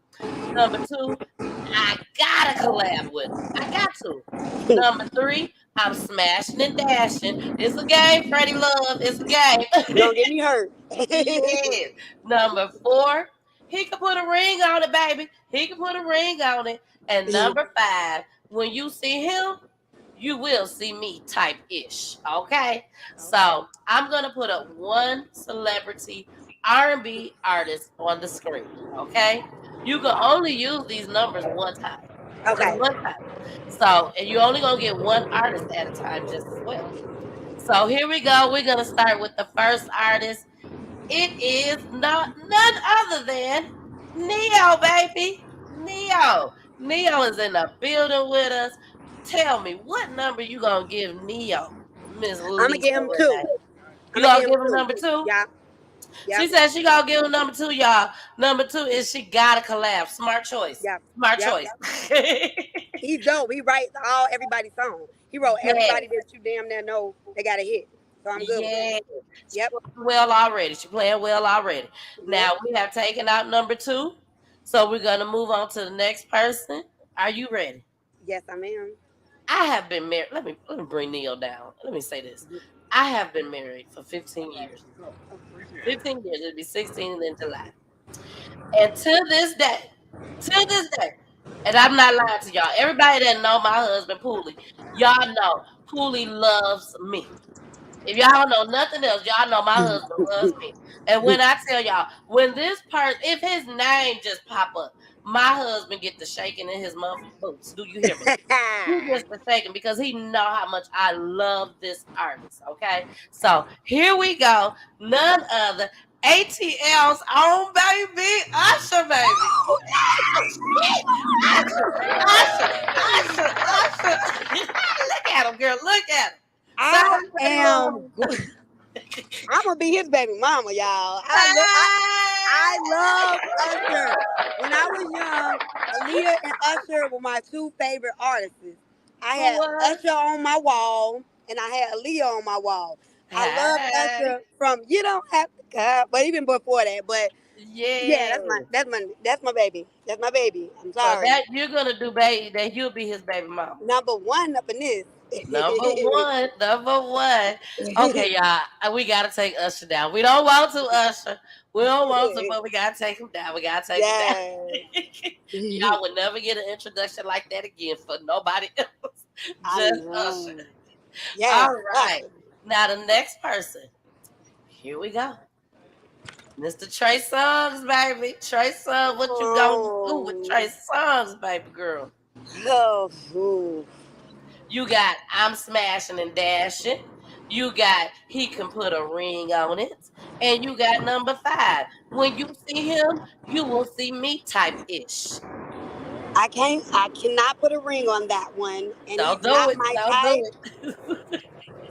Number 2, I got to collab with him. I got to. Number 3, I'm smashing and dashing. It's a game, Freddie Love. It's a game. Don't get me hurt. Yes. Number 4, he can put a ring on it, baby. He can put a ring on it. And number 5, when you see him, you will see me type-ish. Okay? So I'm going to put up one celebrity R&B artist on the screen. Okay? You can only use these numbers one time. Okay. Just one time. So, and you're only going to get one artist at a time just as well. So here we go. We're going to start with the first artist. It is none other than Neo, baby. Neo is in the building with us. Tell me, what number you gonna give Neo, Miss Lisa? I'm gonna give him 2. You gonna give him number 2? Yeah. She said she gonna give him number 2, y'all. Number 2 is she gotta collab. Smart choice. Yeah. Smart choice. He's dope. He writes everybody's song. He wrote everybody that you damn near know they got a hit. So I'm good with that. Yep. Well already. She playing well already. Now we have taken out number 2. So we're gonna move on to the next person. Are you ready? Yes, I am. I have been married. Let me bring Neil down. Let me say this. I have been married for 15 years. 15 years. It'll be 16 in July. And to this day, and I'm not lying to y'all. Everybody that know my husband, Pooley, y'all know Pooley loves me. If y'all know nothing else, y'all know my husband loves me. And when I tell y'all, when this person, if his name just pop up, my husband get the shaking in his motherfucking boots. Do you hear me? He gets the shaking because he know how much I love this artist. Okay, so here we go. None other ATL's own baby, Usher, baby. Usher. Look at him, girl. Look at him. I'm gonna be his baby mama, y'all. I love Usher. When I was young, Aaliyah and Usher were my 2 favorite artists. I had Usher on my wall, and I had Aaliyah on my wall. I love Usher from You Don't Have to Cut, but even before that. But yeah, that's my baby. That's my baby. I'm sorry. So that you're gonna do, baby. That you'll be his baby mama. Number 1 up in this. Number one. Okay, y'all. We gotta take Usher down. We don't want to, Usher. We don't want to, but we gotta take him down. We gotta take him down. Y'all would never get an introduction like that again for nobody else. Just Usher. Yeah. All right. Now the next person. Here we go. Mr. Trey Songz, baby. Trey Songz, what you gonna do with Trey Songz, baby girl? Oh, You got I'm Smashing and Dashing. You got he can put a ring on it. And you got number 5. When you see him, you will see me type ish. I cannot put a ring on that one, and Don't he's do not it. my Don't type. do it.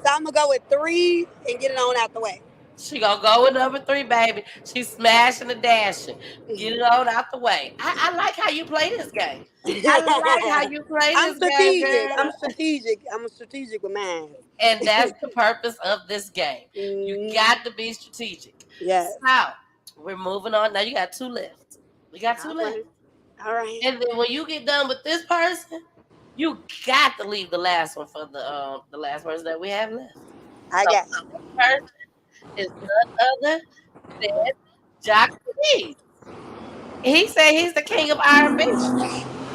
So I'm gonna go with 3 and get it on out the way. She gonna go with number 3, baby. She's smashing and dashing. Get it on out the way. I like how you play this game. I like how you play I'm this game, strategic. girl. I'm strategic. I'm strategic with mine. And that's the purpose of this game. You got to be strategic. Yes. So we're moving on. Now you got 2 left. We got 2 All left. right. All right. And then when you get done with this person, you got to leave the last one for the last person that we have left. I So got this person is none other than Jacquees. He said he's the king of R&B.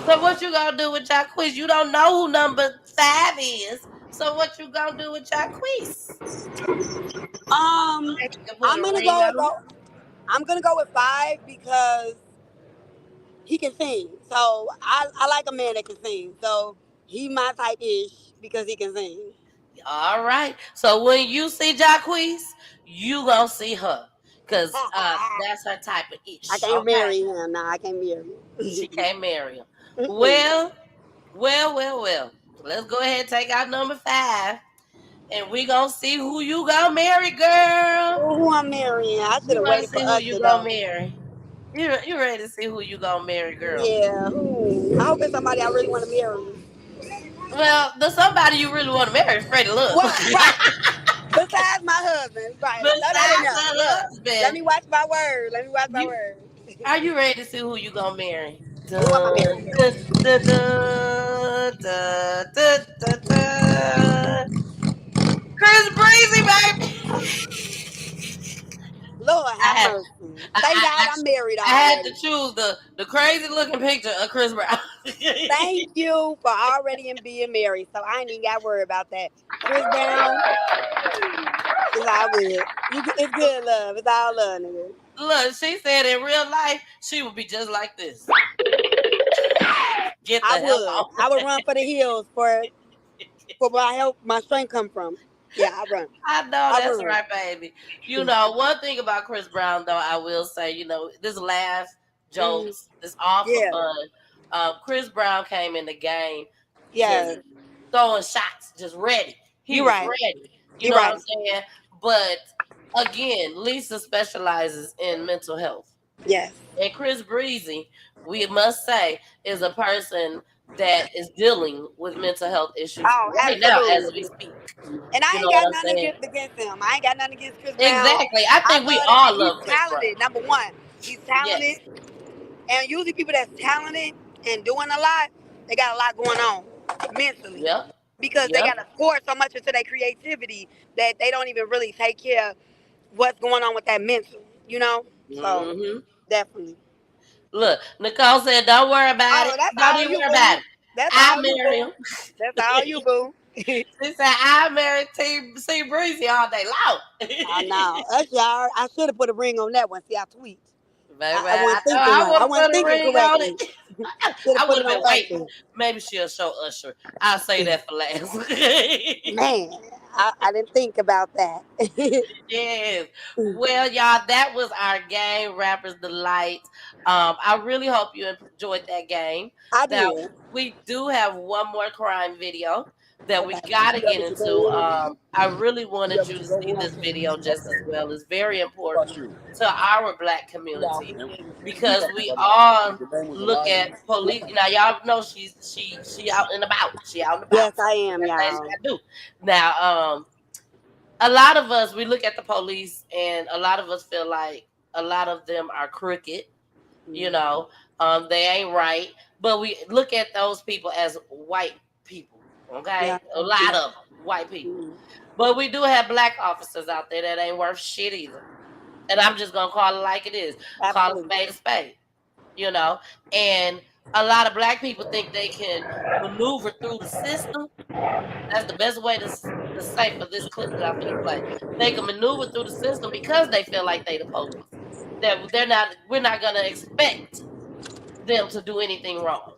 So what you gonna do with Jacquees? You don't know who number 5 is. So what you gonna do with Jacquees? Um, I'm gonna go with 5 because he can sing. So I like a man that can sing. So he my type ish because he can sing. All right. So when you see Jacquees, you gonna see her. Cause that's her type of ish. I can't Okay. marry him. No, I can't marry him. She can't marry him. Well. Let's go ahead and take out number 5. And we gonna see who you gonna marry, girl. Who I'm marrying? I should You have wanna waited for see who you Usher gonna though. marry. You ready to see who you gonna marry, girl? Yeah. Who? I hope it's somebody I really want to marry. Well, the somebody you really want to marry is Freddie Love. Well, right. Besides my husband, right? Besides Look, her let husband. me watch my word. Let me watch my word. Are you ready to see who you gonna marry? Who am I marrying? Chris Breezy, baby. Lord have I, mercy. Thank God I'm married I had to already. choose the crazy looking picture of Chris Brown. Thank you for already being married, so I ain't even got to worry about that. Chris Brown, it's all good. It's good love. It's all love, nigga. Look, she said in real life she would be just like this. Get the I hell would. off. I would run for the hills for where my strength come from. Yeah, I run. I know that's run. right, baby. You know, one thing about Chris Brown, though, I will say, this laugh, jokes, this all for Yeah. fun. Chris Brown came in the game Yeah. just throwing shots, just ready. He You was right. ready. You You know what right. I'm saying? But again, Lisa specializes in mental health. Yes. And Chris Breezy, we must say, is a person that is dealing with mental health issues Oh, right now as absolutely. we speak. And I You know ain't what got I'm nothing saying? against him. I ain't got nothing against Chris Brown. Exactly. I I think we love that all he's love Chris Brown. talented. Number one, he's talented, Yes. and usually people that's talented and doing a lot, they got a lot going on mentally. Yep. Because they got to pour so much into their creativity that they don't even really take care of what's going on with that mental. You know. So definitely. Look, Nicole said, "Don't worry about it. That's Don't all even you, worry boo. about it. That's I'll all you, marry boo. him." That's all you, boo. She said, "I'll marry T Breezy all day long." I know. Actually, I should have put a ring on that one. See, I tweet. Baby, I wasn't thinking I right. would I have wasn't put a thinking ring on correctly. it. Should have I put would it have on been waiting. Usher. Maybe she'll show Usher. I'll say that for last. Man, I didn't think about that. Yes. Well, y'all, that was our game, Rappers Delight. I really hope you enjoyed that game. I Now, did. we do have one more crime video that we got to get into. I really wanted you to see this video just as well. It's very important to our Black community because we all look at police. Now, y'all know she out and about. She out and about. Yes, I am, That's y'all. what I do. Now, a lot of us, we look at the police and a lot of us feel like a lot of them are crooked, they ain't right, but we look at those people as white people. Okay, Yeah. a lot of them, white people, but we do have Black officers out there that ain't worth shit either, and I'm just gonna call it like it is. Call a spade, and a lot of Black people think they can maneuver through the system. That's the best way to say for this clip that I'm going to play. They can maneuver through the system because they feel like they the police. That we're not going to expect them to do anything wrong.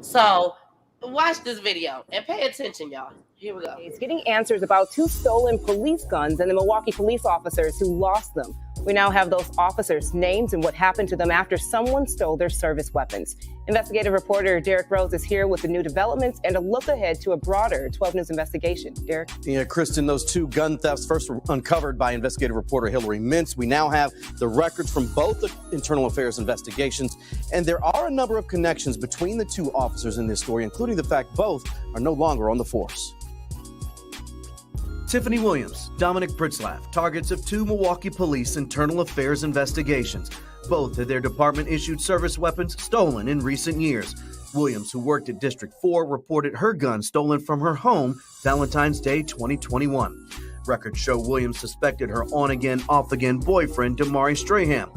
So watch this video and pay attention, y'all. Here we go. It's getting answers about 2 stolen police guns and the Milwaukee police officers who lost them. We now have those officers' names and what happened to them after someone stole their service weapons. Investigative reporter Derek Rose is here with the new developments and a look ahead to a broader 12 News investigation. Derek? Yeah, Kristen, those 2 gun thefts first were uncovered by investigative reporter Hillary Mintz. We now have the records from both the internal affairs investigations, and there are a number of connections between the 2 officers in this story, including the fact both are no longer on the force. Tiffany Williams, Dominic Pritzlaff, targets of 2 Milwaukee police internal affairs investigations. Both had their department-issued service weapons stolen in recent years. Williams, who worked at District 4, reported her gun stolen from her home Valentine's Day 2021. Records show Williams suspected her on-again, off-again boyfriend, Damari Strahan,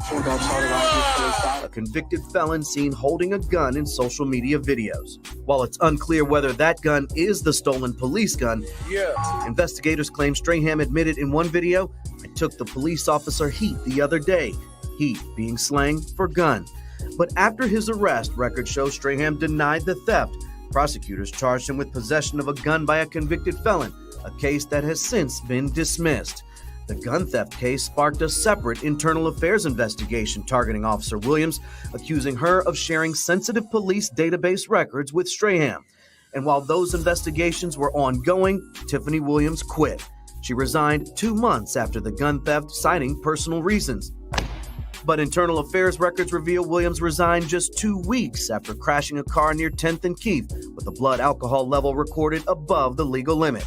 a convicted felon seen holding a gun in social media videos. While it's unclear whether that gun is the stolen police gun, investigators claim Strahan admitted in one video, "I took the police officer heat the other day," heat being slang for gun. But after his arrest, records show Strahan denied the theft. Prosecutors charged him with possession of a gun by a convicted felon, a case that has since been dismissed. The gun theft case sparked a separate internal affairs investigation targeting Officer Williams, accusing her of sharing sensitive police database records with Strahan. And while those investigations were ongoing, Tiffany Williams quit. She resigned 2 months after the gun theft, citing personal reasons. But internal affairs records reveal Williams resigned just 2 weeks after crashing a car near 10th and Keith with a blood alcohol level recorded above the legal limit.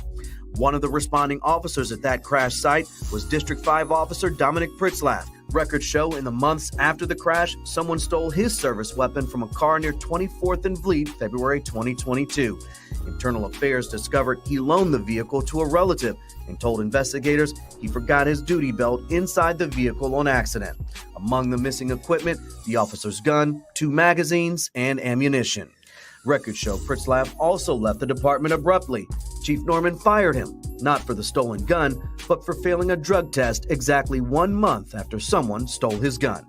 One of the responding officers at that crash site was District 5 officer Dominic Pritzlaff. Records show in the months after the crash, someone stole his service weapon from a car near 24th and Vliet, February 2022. Internal Affairs discovered he loaned the vehicle to a relative and told investigators he forgot his duty belt inside the vehicle on accident. Among the missing equipment, the officer's gun, 2 magazines, and ammunition. Records show Pritzlaff also left the department abruptly. Chief Norman fired him, not for the stolen gun, but for failing a drug test exactly 1 month after someone stole his gun.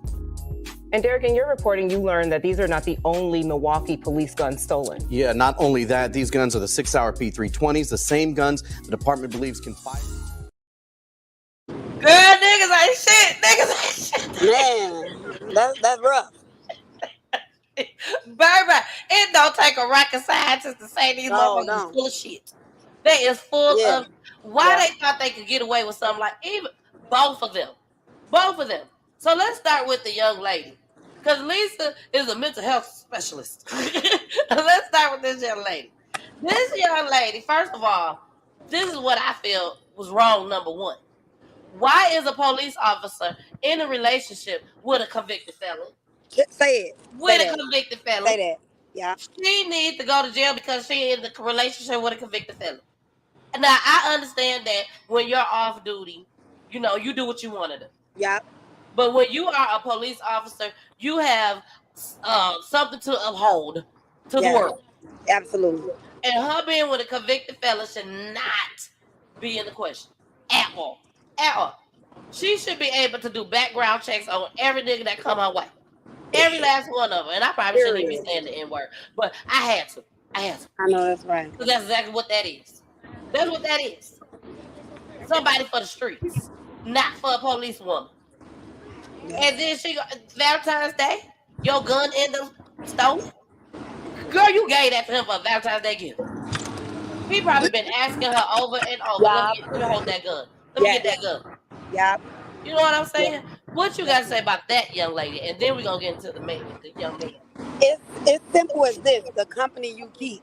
And Derek, in your reporting, you learned that these are not the only Milwaukee police guns stolen. Yeah, not only that, these guns are the 6-hour P320s, the same guns the department believes can fire. Girl, niggas ain't shit. Niggas ain't shit. Man, that's rough. Baby, it don't take a rocket scientist to say these motherfuckers is full of shit. They is full of. Why they thought they could get away with something like even both of them. So let's start with the young lady, because Lisa is a mental health specialist. Let's start with this young lady. This young lady, first of all, this is what I feel was wrong. Number one, why is a police officer in a relationship with a convicted felon? Say it. With a convicted felon. Say that. Yeah. She needs to go to jail because she in the relationship with a convicted felon. Now, I understand that when you're off duty, you know, you do what you want to do. Yeah. But when you are a police officer, you have something to uphold to the world. Absolutely. And her being with a convicted felon should not be in the question at all. At all. She should be able to do background checks on every nigga that come her way. Every last one of them. And I probably shouldn't even be saying the N-word. But I had to. I know that's right. Because that's exactly what that is. That's what that is. Somebody for the streets. Not for a police woman. And then Valentine's Day, your gun ended up stolen. Girl, you gave that to him for a Valentine's Day gift. He probably been asking her over and over. Let me hold that gun. Let me get that gun. Yeah. You know what I'm saying? What you got to say about that young lady? And then we're going to get into the young man. It's simple as this. The company you keep.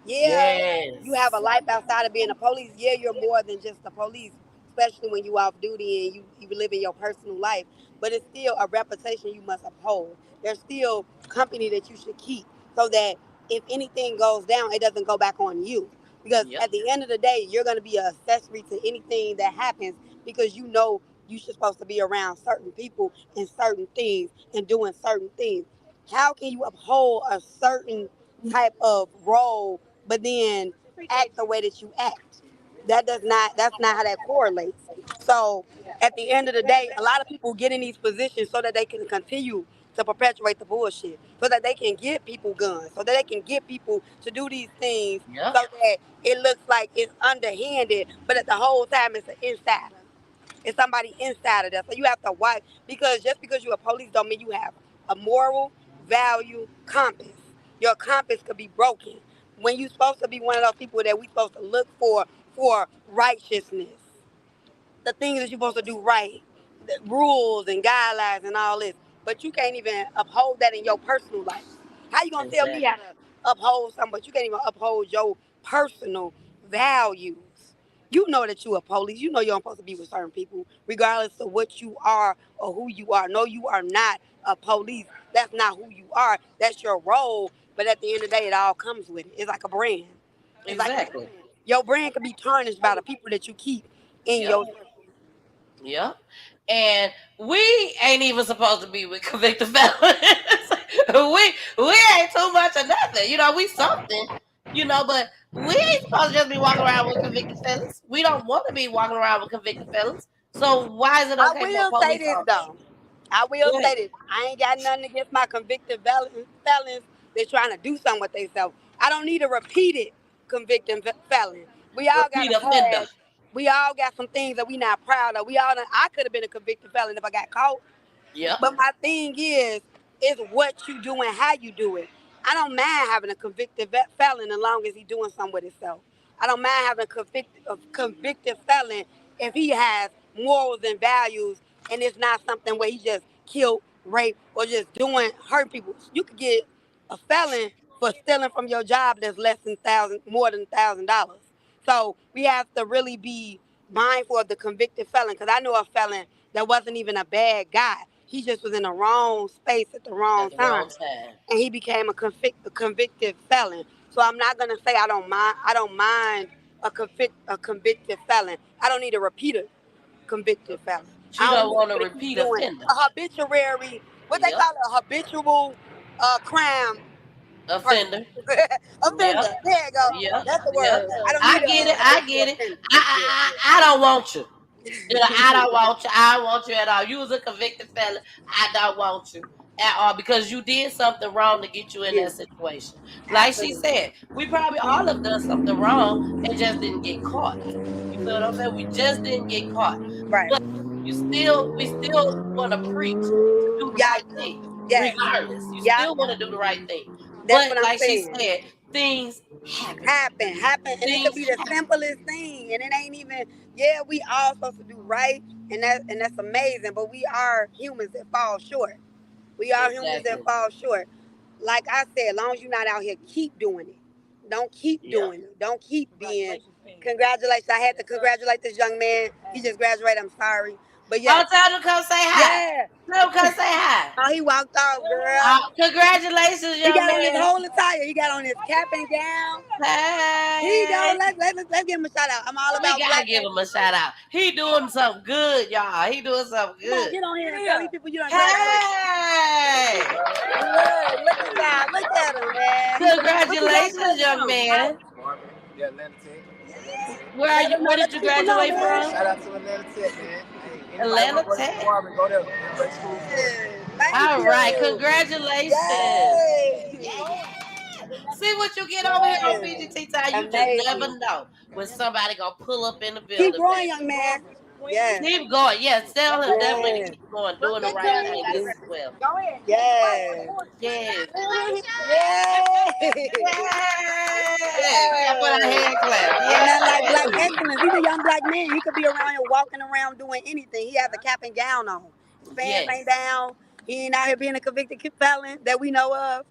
Yes. You have a life outside of being a police. Yeah, you're more than just a police, especially when you off duty and you live in your personal life. But it's still a reputation you must uphold. There's still company that you should keep so that if anything goes down, it doesn't go back on you. Because at the end of the day, you're going to be an accessory to anything that happens because you know you're supposed to be around certain people and certain things and doing certain things. How can you uphold a certain type of role but then act the way that you act? That's not how that correlates. So at the end of the day, a lot of people get in these positions so that they can continue to perpetuate the bullshit, so that they can get people guns, so that they can get people to do these things, Yep. so that it looks like it's underhanded, but at the whole time it's an insider. It's somebody inside of that. So you have to watch, because just because you're a police don't mean you have a moral value compass. Your compass could be broken when you're supposed to be one of those people that we supposed to look for righteousness, the things that you're supposed to do right, the rules and guidelines and all this. But you can't even uphold that in your personal life. How you gonna tell me how Exactly. to uphold something, but you can't even uphold your personal values? You know that you a police. You know you're supposed to be with certain people, regardless of what you are or who you are. No, you are not a police. That's not who you are. That's your role. But at the end of the day, it all comes with it. It's like a brand. It's like a Exactly. brand. Your brand can be tarnished by the people that you keep in Yep. your. Yep. And we ain't even supposed to be with convicted felons. we ain't too much of nothing. You know, we something, but we ain't supposed to just be walking around with convicted felons. We don't want to be walking around with convicted felons. So why is it I okay for a will say police this officer? though. I will Go ahead. say this. I ain't got nothing against my convicted felons that's trying to do something with themselves. I don't need a repeated convicted felon. We all got Repeat a offender. past. We all got some things that we not proud of. I could have been a convicted felon if I got caught. Yep. But my thing is what you do and how you do it. I don't mind having a convicted felon as long as he's doing something with himself. I don't mind having a convicted felon if he has morals and values and it's not something where he just killed, raped, or just doing hurt people. You could get a felon for stealing from your job that's more than $1,000. So we have to really be mindful of the convicted felon, because I know a felon that wasn't even a bad guy. He just was in the wrong space at the wrong At the time, wrong time. and he became a convicted felon. So I'm not gonna say I don't mind. I don't mind a convicted felon. I don't need a repeater convicted felon. You I don't don't need it, want a but if he's repeat doing offender. a habituary, what they Yep. call it, a habitual crime person. Offender. Offender. Yep. There you go. Yep. That's the Yep. word. I don't I need get it. a I habitual get it. offender. I don't want you. I don't want you. I don't want you at all. You was a convicted felon. I don't want you at all because you did something wrong to get you in Yeah, that situation. Like she absolutely. said, we probably all have done something wrong and just didn't get caught. You feel what I'm saying? We just didn't get caught. Right. But we still want to preach to do the Yeah. right thing, Yes. regardless. You Yeah. still want to do the right thing. That's But what I'm like she saying. said, things happen. Happen, and it could Things be the happen. simplest thing, and it ain't even. Yeah, we all supposed to do right, and that's amazing. But we are humans that fall short. We are humans that Exactly. fall short. Like I said, as long as you're not out here, keep doing it. Don't keep Yep. doing it. Don't keep being. Congratulations! I had to congratulate this young man. He just graduated. I'm sorry, but Oh, yes, tell them to come say hi. yeah. Tell them to come say hi. Oh, he walked off, girl. Congratulations, He young got on his man. whole attire. He got on his cap and gown. Here you go. Hey. Let's give him a shout out. I'm all We about gotta black give him a excellence. shout out. He doing something good, y'all. He doing something Come on, good. get on here and tell these people you done graduated. Hey. Look at that. Look at him, man. What you Congratulations, graduated young from? man. Yeah, Atlanta Tech. Where are Let you? them know. Where Let did the you people know, graduate man. from? Shout out to Atlanta Tech, man. Hey, anybody Atlanta want to work Tech. in Marvin, go there. Great school for it. Thank All right, you. congratulations. Yay. See what you get over here on Yes. PGT time. You just never Amazing. know when somebody gonna pull up in the Keep building, growing, baby. young man. Yes. Keep going. Yes, tell him definitely to Yes. keep going, doing the right thing as well. Go ahead. Yes. Yes. Yay. Yay! We gotta put our Yes. hand clap. Ain't nothing like Yes. black excellence. He's a young black man. He could be around here walking around doing anything. He has a cap and gown on. His pants ain't Yes. down. He ain't out here being a convicted felon that we know of.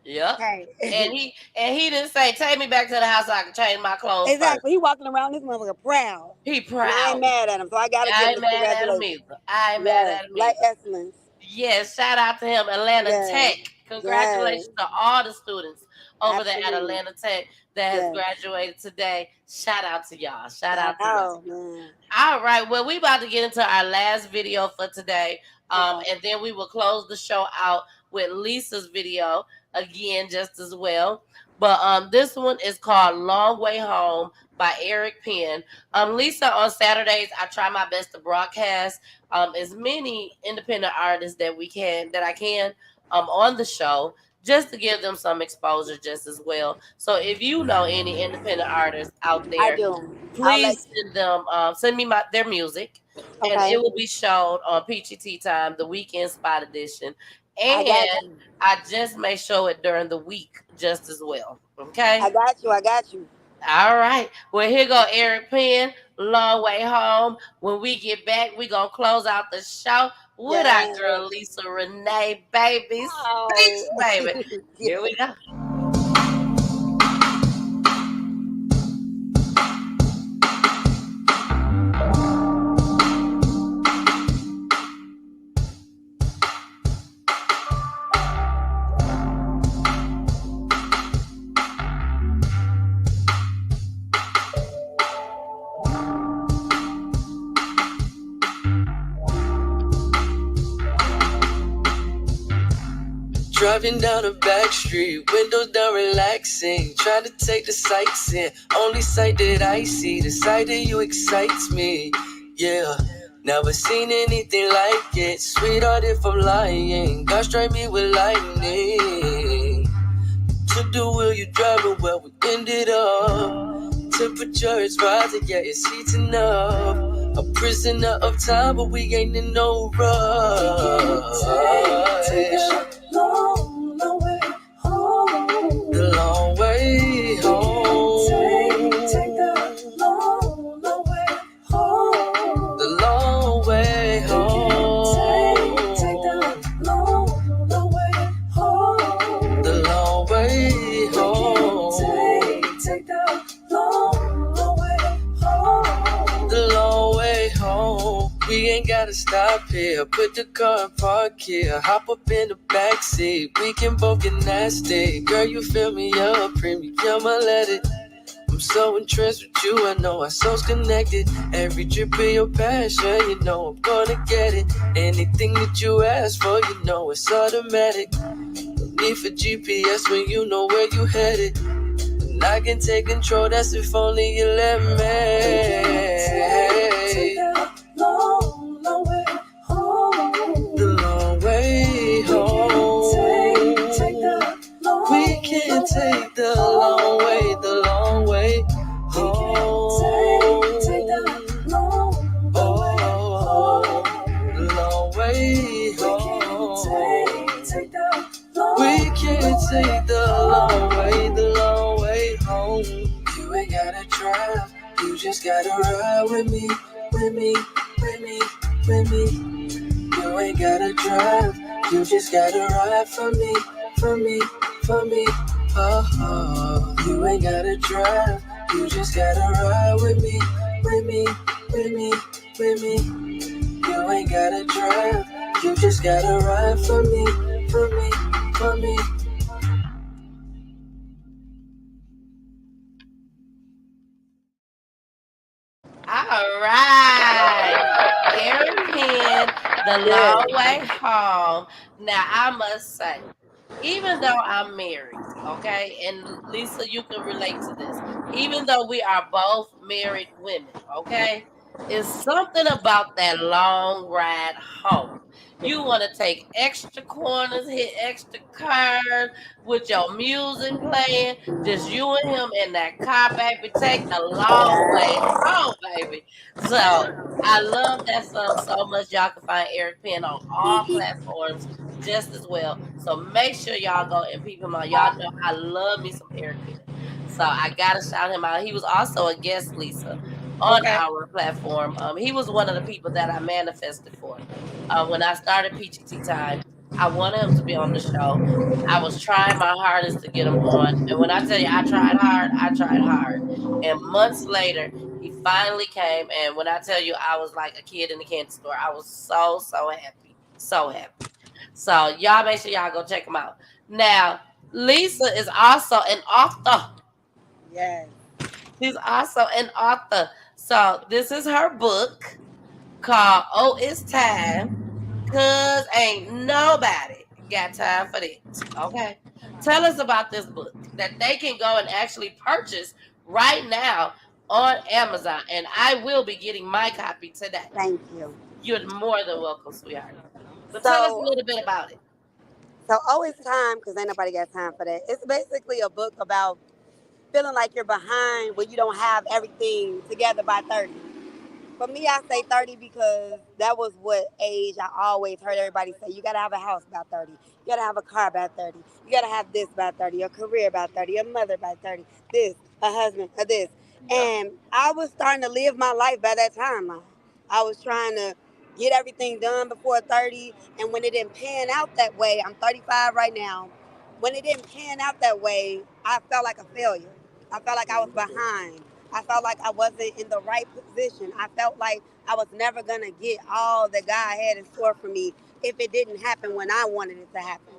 Yep. Hey. And he didn't say, take me back to the house so I can change my clothes first. Exactly. He walking around this motherfucker proud. He And I ain't proud. mad at him, so I gotta give I him ain't his mad at him congratulations. either. I ain't mad Yes. at him Black either. excellence. Yes, shout out to him, Atlanta Yes. Tech. Yes. Congratulations to all the students over there at Absolutely. Atlanta Tech that has Yes. graduated today. Shout out to y'all. Shout Shout out to y'all. out, man. All right, well, we about to get into our last video for today, and then we will close the show out with Lisa's video again just as well. But this one is called Long Way Home by Eric Penn. Lisa, on Saturdays, I try my best to broadcast as many independent artists that I can on the show, just to give them some exposure just as well. So if you know any independent artists out I there, do. I'll let please send me their music, and Okay. it will be shown on Peachy Tea Time, the weekend spot edition. I got And you. I just may show it during the week just as well. Okay. I got you. I got you. All right. Well, here go Eric Penn, Long Way Home. When we get back, we gonna close out the show with our Yes. girl Lisa Renee, baby. Speech, Oh. baby. Here we go. Driving down a back street, windows down relaxing, trying to take the sights in. Only sight that I see, the sight of you excites me. Yeah, never seen anything like it. Sweetheart, if I'm lying, God strike me with lightning. To the wheel, you driving where we ended up. Temperature is rising, yeah, it's heating up. A prisoner of time, but we ain't in no rush. Take the long, long way home. The long way home. Take the long, long way home. The long way home. Take the long, long way home. The long way home. Take the long, long way home. The long way home. We ain't gotta stop here. Put the car in park here. Hop up in the backseat. We can both get nasty. Girl, you fill me up, premium, I let it. I'm so entranced with you, I know our souls connected. Every drip of your passion, you know I'm gonna get it. Anything that you ask for, you know it's automatic. No need for GPS when you know where you headed. And I can take control, that's if only you let me. Take the long, long way home. The long way home. Take the long, We can take the long way, the long way home. take the long, Oh, the long way home. take the long. We can take the long way home. You ain't gotta drive, you just gotta ride with me, with me, with me, with me. You ain't gotta drive, you just gotta ride for me, for me, for me. Oh, you ain't gotta drive, you just gotta ride with me, with me, with me, with me. You ain't gotta drive, you just gotta ride for me, for me, for me. All right. Eric Penn, The Long Way Home. Now, I must say, even though I'm married, okay, and Lisa, you can relate to this, even though we are both married women, okay, it's something about that long ride home. You want to take extra corners, hit extra curves with your music playing, just you and him in that car, baby. Take the long way home, baby. So I love that song so much. Y'all can find Eric Penn on all platforms just as well. So make sure y'all go and peep him out. Y'all know I love me some Eric Penn. So I gotta shout him out. He was also a guest, Lisa, on Okay. our platform. He was one of the people that I manifested for. When I started Peachy Tea Time, I wanted him to be on the show. I was trying my hardest to get him on. And when I tell you I tried hard, I tried hard. And months later, he finally came. And when I tell you I was like a kid in the candy store, I was so, so happy. So happy. So y'all make sure y'all go check him out. Now, Lisa is also an author. Yes. She's also an author. So this is her book called Oh It's Time, 'Cause Ain't Nobody Got time for that. Okay. Tell us about this book that they can go and actually purchase right now on Amazon. And I will be getting my copy today. Thank you. You're more than welcome, sweetheart. But tell us a So, little bit about it. so always time, because ain't nobody got time for that. It's basically a book about feeling like you're behind when you don't have everything together by 30. For me, I say 30 because that was what age I always heard everybody say. You got to have a house by 30. You got to have a car by 30. You got to have this by 30, a career by 30, a mother by 30, this, a husband, a this. And I was starting to live my life by that timeline. I was trying to get everything done before 30. And when it didn't pan out that way, I'm 35 right now. When it didn't pan out that way, I felt like a failure. I felt like I was behind. I felt like I wasn't in the right position. I felt like I was never going to get all that God had in store for me if it didn't happen when I wanted it to happen.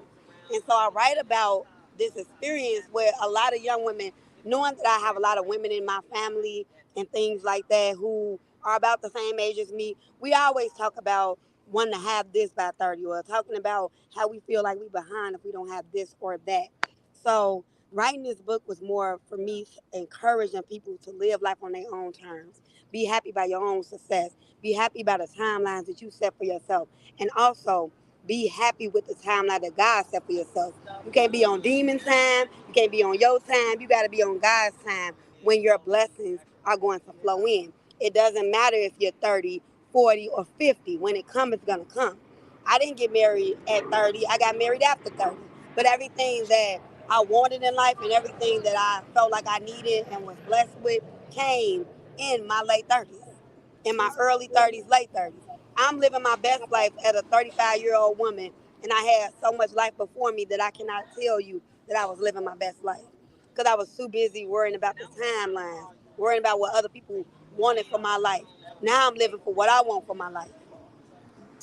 And so I write about this experience where a lot of young women, knowing that I have a lot of women in my family and things like that who are about the same age as me, we always talk about wanting to have this by 30 or talking about how we feel like we behind if we don't have this or that. So writing this book was more for me encouraging people to live life on their own terms. Be happy by your own success. Be happy by the timelines that you set for yourself. And also be happy with the timeline that God set for yourself. You can't be on demon time. You can't be on your time. You got to be on God's time when your blessings are going to flow in. It doesn't matter if you're 30, 40, or 50. When it comes, it's going to come. I didn't get married at 30. I got married after 30. But everything that I wanted in life and everything that I felt like I needed and was blessed with came in my late 30s, in my early 30s, late 30s. I'm living my best life as a 35-year-old woman, and I had so much life before me that I cannot tell you that I was living my best life because I was too busy worrying about the timeline, worrying about what other people wanted for my life. Now I'm living for what I want for my life.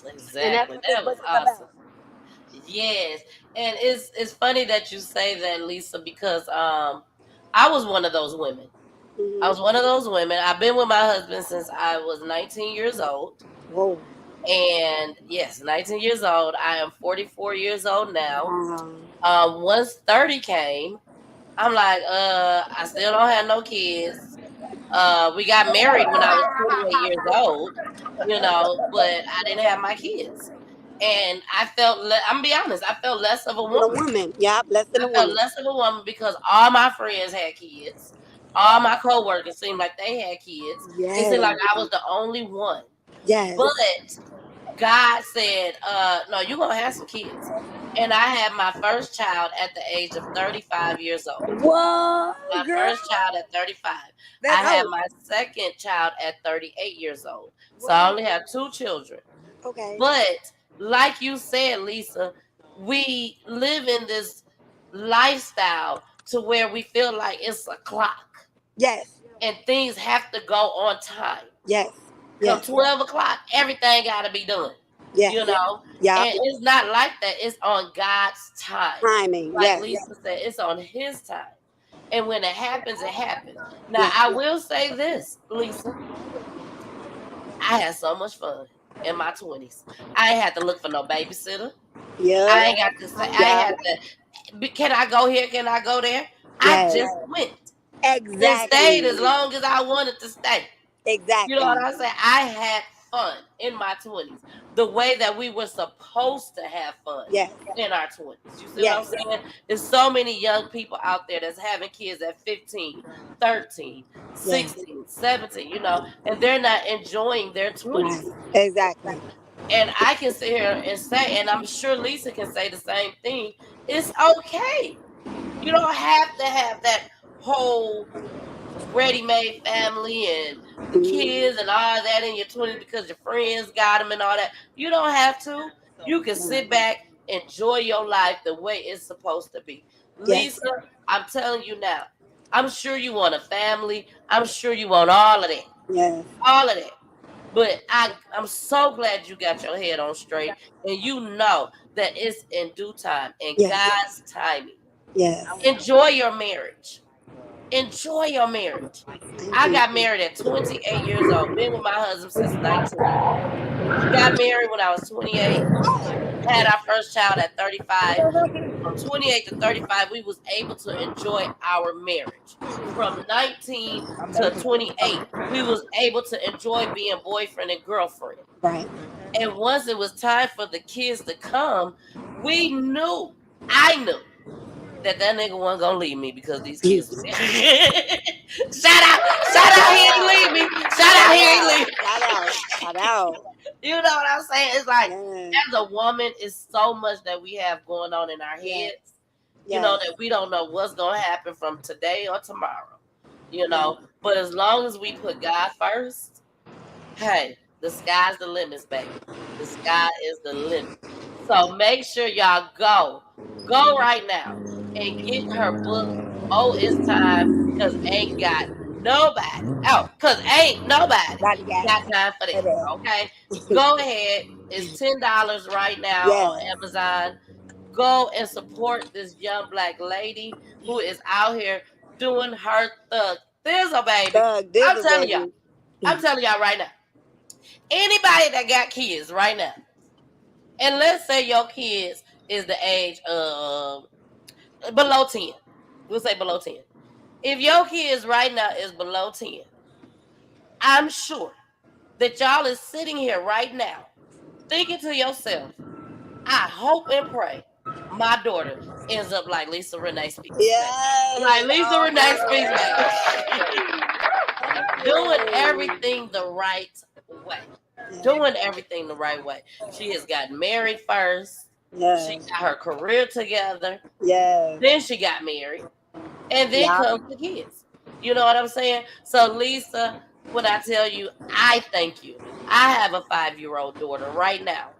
And that's Exactly. what this That was book is awesome. about. Yes. And it's funny that you say that, Lisa, because I was one of those women. I was one of those women. I've been with my husband since I was 19 years old. Whoa. And yes, 19 years old. I am 44 years old now. Wow. Once 30 came, I'm like, I still don't have no kids. We got married when I was 28 years old, but I didn't have my kids. And I felt, I'm gonna be honest, I felt less of a Than a woman. woman. Yeah, less than I a felt woman. less of a woman because all my friends had kids. All my coworkers seemed like they had kids. It seemed like Yes. I was the only one. Yes. But God said, no, you're gonna have some kids. And I had my first child at the age of 35 years old. What, My girl? first child at 35. That's I had hope. my second child at 38 years old. So I only have 2 children. Okay. But like you said, Lisa, we live in this lifestyle to where we feel like it's a clock Yes. and things have to go on time. Yes. Come Yes. 12 o'clock, everything got to be done. Yes. Yeah. And it's not like that. It's on God's time. Timing. Like Yes. Lisa said, it's on His time. And when it happens, it happens. Now, Yes. I will say this, Lisa. I had so much fun in my 20s. I ain't had to look for no babysitter. Yeah. I ain't got to say, I ain't Yeah. had to, can I go here? Can I go there? I Yes. just went and Exactly. stayed as long as I wanted to stay. Exactly. You know what I'm saying? I had fun in my 20s the way that we were supposed to have fun Yes. in our 20s. You see Yes. what I'm saying? There's so many young people out there that's having kids at 15, 13, Yes. 16, 17, and they're not enjoying their 20s. Right. Exactly. And I can sit here and say, and I'm sure Lisa can say the same thing, it's okay. You don't have to have that whole ready-made family and the kids and all that in your 20s because your friends got them and all that. You don't have to. You can sit back, enjoy your life the way it's supposed to be. Yes. Lisa, I'm telling you now, I'm sure you want a family. I'm sure you want all of that. Yes. All of that. But I'm so glad you got your head on straight and you know that it's in due time and Yes. God's timing. Yes. Enjoy your marriage. Enjoy your marriage. I you. got married at 28 years old. Been with my husband since 19. Got married when I was 28. had our first child at 35. From 28 to 35, we was able to enjoy our marriage. From 19 to 28, we was able to enjoy being boyfriend and girlfriend. Right. And once it was time for the kids to come, I knew that nigga wasn't gonna leave me because these kids was shout out, he ain't leave me. Shout out, he ain't leave me. Shout out. You know what I'm saying? It's like, as a woman, it's so much that we have going on in our heads. You know, that we don't know what's gonna happen from today or tomorrow. You know, but as long as we put God first, hey, the sky's the limits, baby. The sky is the limit. So make sure y'all go right now and get her book. Oh, it's time, because ain't got nobody. Oh, because ain't nobody got time for that. Okay, go ahead. It's $10 right now on Amazon. Go and support this young black lady who is out here doing her thug thizzle, baby. I'm telling y'all. I'm telling y'all right now. Anybody that got kids right now, and let's say your kids is the age of below 10. We'll say below 10. If your kids right now is below 10, I'm sure that y'all is sitting here right now thinking to yourself, I hope and pray my daughter ends up like Lisa Renee Speaks. Yes. Like Lisa Renee Speaks. Doing everything the right way. Doing everything the right way. She has gotten married first. Yes. She got her career together. Yes. Then she got married. And then comes the kids. You know what I'm saying? So, Lisa, when I tell you, I thank you. I have a 5-year-old daughter right now.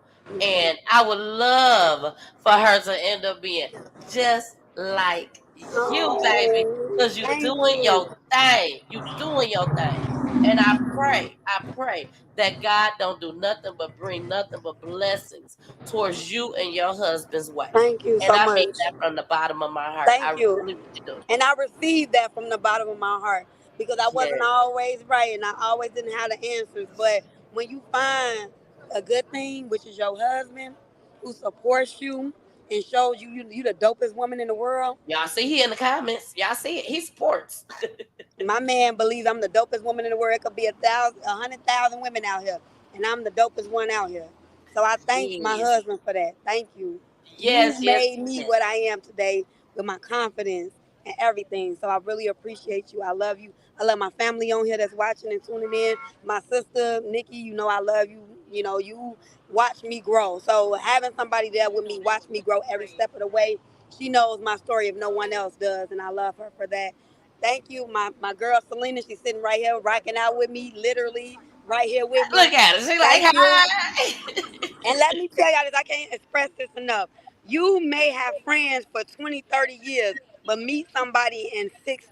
And I would love for her to end up being just like you, baby. Because you're doing your thing. You're doing your thing. And I pray that God don't do nothing but bring nothing but blessings towards you and your husband's way. Thank you And so I mean much. that from the bottom of my heart. Thank I you. really, really do. And I received that from the bottom of my heart because I wasn't always right and I always didn't have the answers. But when you find a good thing, which is your husband, who supports you and shows you the dopest woman in the world. Y'all see he in the comments. Y'all see it. He supports. My man believes I'm the dopest woman in the world. It could be 100,000 women out here, and I'm the dopest one out here. So I thank my husband for that. Thank you. Yes, You made me what I am today with my confidence and everything. So I really appreciate you. I love you. I love my family on here that's watching and tuning in. My sister, Nikki, you know I love you. You know, you watch me grow. So having somebody there with me, watch me grow every step of the way. She knows my story if no one else does, and I love her for that. Thank you. My girl Selena, she's sitting right here rocking out with me, literally right here with me. Look at her. She's like, Thank you. hi. And let me tell y'all this, I can't express this enough. You may have friends for 20, 30 years, but meet somebody in 6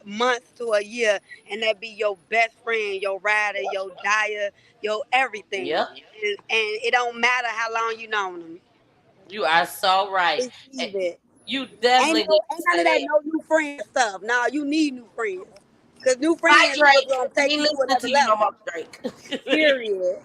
months to a year, and that be your best friend, your rider, your dyer, your everything. Yep. And it don't matter how long you known them. You are so right. Receive it. You definitely Ain't need to none of that say, no new friend stuff. Nah, you need new friends. Because new bye, friends is what's Drake. going to take Ain't you to listening another to you no level. more, Drake. Period.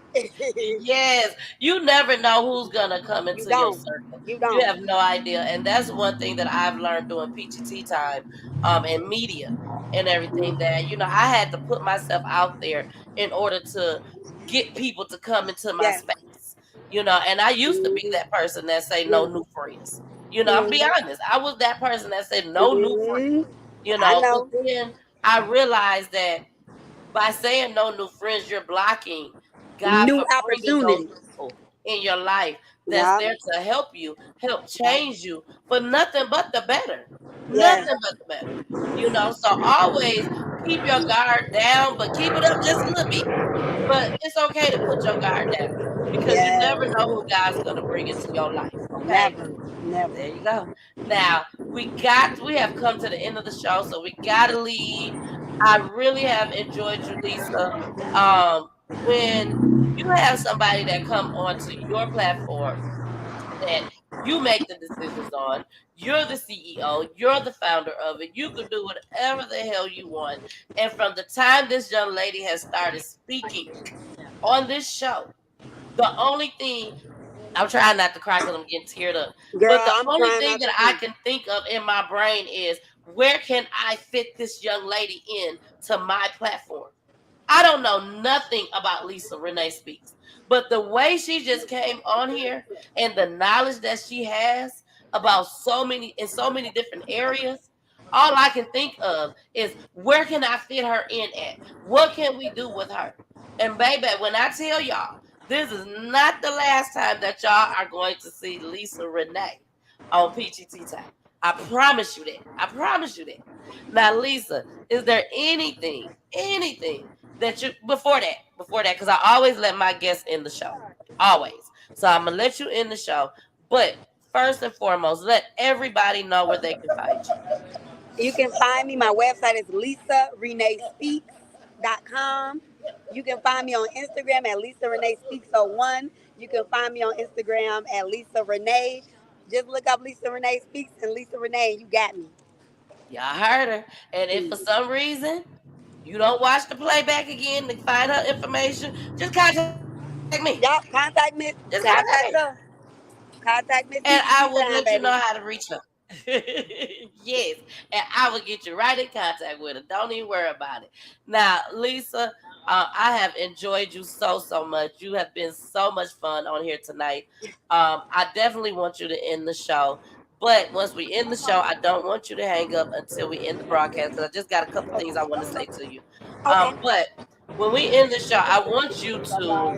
Yes. You never know who's going to come into your circle. You You don't. have no idea. And that's one thing that I've learned doing PGT time and media and everything, that, you know, I had to put myself out there in order to get people to come into my space. You know, and I used to be that person that say no new friends. You know, I'll be honest. I was that person that said no new friends. You I know, but know. then I realized that by saying no new friends, you're blocking God New for bringing those opportunities. people in your life that's Yeah. there to help you, help change you for nothing but the better. Yeah. Nothing but the better. You know, so always keep your guard down, but keep it up just a little bit. But it's okay to put your guard down because you never Yeah. know who God's going to bring into your life. Okay. Never. There you go. Now we have come to the end of the show, so we gotta leave. I really have enjoyed you, Lisa. When you have somebody that come onto your platform that you make the decisions on, you're the CEO, you're the founder of it. You can do whatever the hell you want. And from the time this young lady has started speaking on this show, the only thing I'm trying not to cry because I'm getting teared up. Girl, But the I'm only trying thing not that to I too. can think of in my brain is where can I fit this young lady in to my platform? I don't know nothing about Lisa Renee Speaks, but the way she just came on here and the knowledge that she has about so many different areas, all I can think of is where can I fit her in at? What can we do with her? And baby, when I tell y'all, this is not the last time that y'all are going to see Lisa Renee on Peachy Tea Time. I promise you that. I promise you that. Now, Lisa, is there anything that you before that, because I always let my guests in the show, always. So I'm gonna let you in the show, but first and foremost, let everybody know where they can find you. You can find me. My website is lisareneespeaks.com. You can find me on Instagram at Lisa Renee Speaks 01. You can find me on Instagram at Lisa Renee. Just look up Lisa Renee Speaks and Lisa Renee, and you got me. Y'all heard her. And if for some reason you don't watch the playback again to find her information, just contact me. Y'all contact me. Just contact me. Contact her. Contact Miss And I PGT will time, let you know baby. how to reach her. Yes, and I will get you right in contact with her. Don't even worry about it. Now, Lisa, I have enjoyed you so much. You have been so much fun on here tonight. I definitely want you to end the show. But once we end the show, I don't want you to hang up until we end the broadcast because I just got a couple things I want to say to you. Okay. But when we end the show, I want you to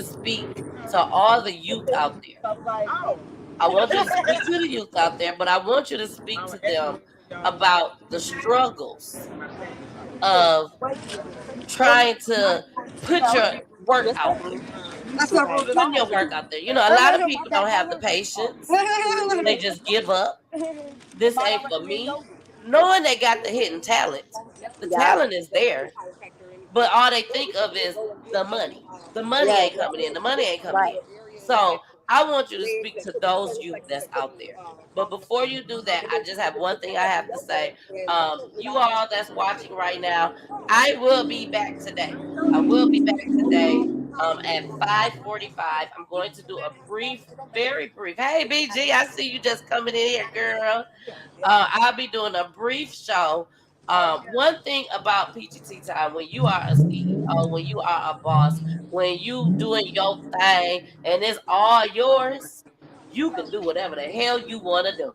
speak to all the youth out there. I want you to speak to the youth out there, but I want you to speak to them about the struggles of trying to put your work out there. That's what rude Putting your work out there. You know, a lot of people don't have the patience. They just give up. This ain't for me. Knowing they got the hidden talent. The Yeah. talent is there, but all they think of is the money. The money Yes. ain't coming in. The money ain't coming Right. in. So I want you to speak to those youth that's out there. But before you do that, I just have one thing I have to say. You all that's watching right now, I will be back today. I will be back today at 5:45. I'm going to do a brief, very brief. Hey, BG, I see you just coming in here, girl. I'll be doing a brief show. One thing about PGT Time, when you are a CEO, when you are a boss, when you doing your thing and it's all yours, you can do whatever the hell you want to do.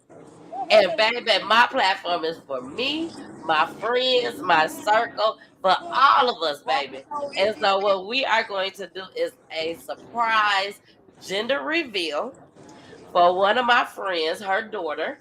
And baby, my platform is for me, my friends, my circle, for all of us, baby. And so what we are going to do is a surprise gender reveal for one of my friends, her daughter.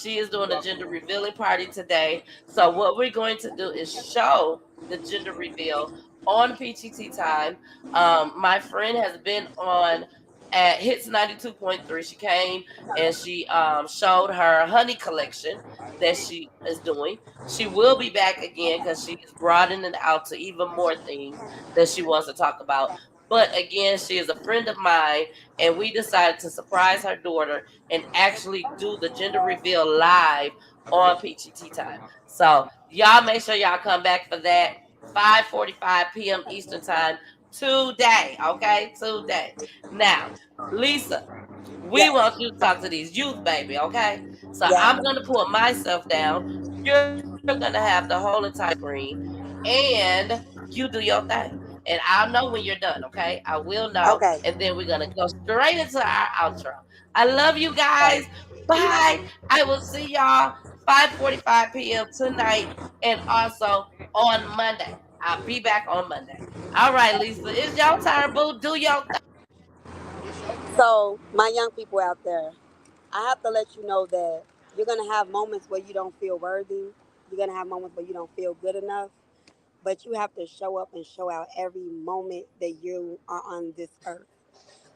She is doing a gender revealing party today. So what we're going to do is show the gender reveal on PGT Time. My friend has been on at Hits 92.3. She came and she showed her honey collection that she is doing. She will be back again because she is broadening it out to even more things that she wants to talk about. But again, she is a friend of mine, and we decided to surprise her daughter and actually do the gender reveal live on PGT Time. So y'all make sure y'all come back for that. 5:45 p.m. Eastern Time today. Okay, today. Now, Lisa, we Yes. want you to talk to these youth, baby. Okay, so Yes. I'm gonna put myself down. You're gonna have the whole entire screen, and you do your thing. And I'll know when you're done, okay? I will know. Okay. And then we're gonna go straight into our outro. I love you Okay. guys. Bye. I will see y'all 5:45 p.m. tonight and also on Monday. I'll be back on Monday. All right, Lisa, it's your turn, boo. Do your thing. So, my young people out there, I have to let you know that you're going to have moments where you don't feel worthy. You're going to have moments where you don't feel good enough. But you have to show up and show out every moment that you are on this earth.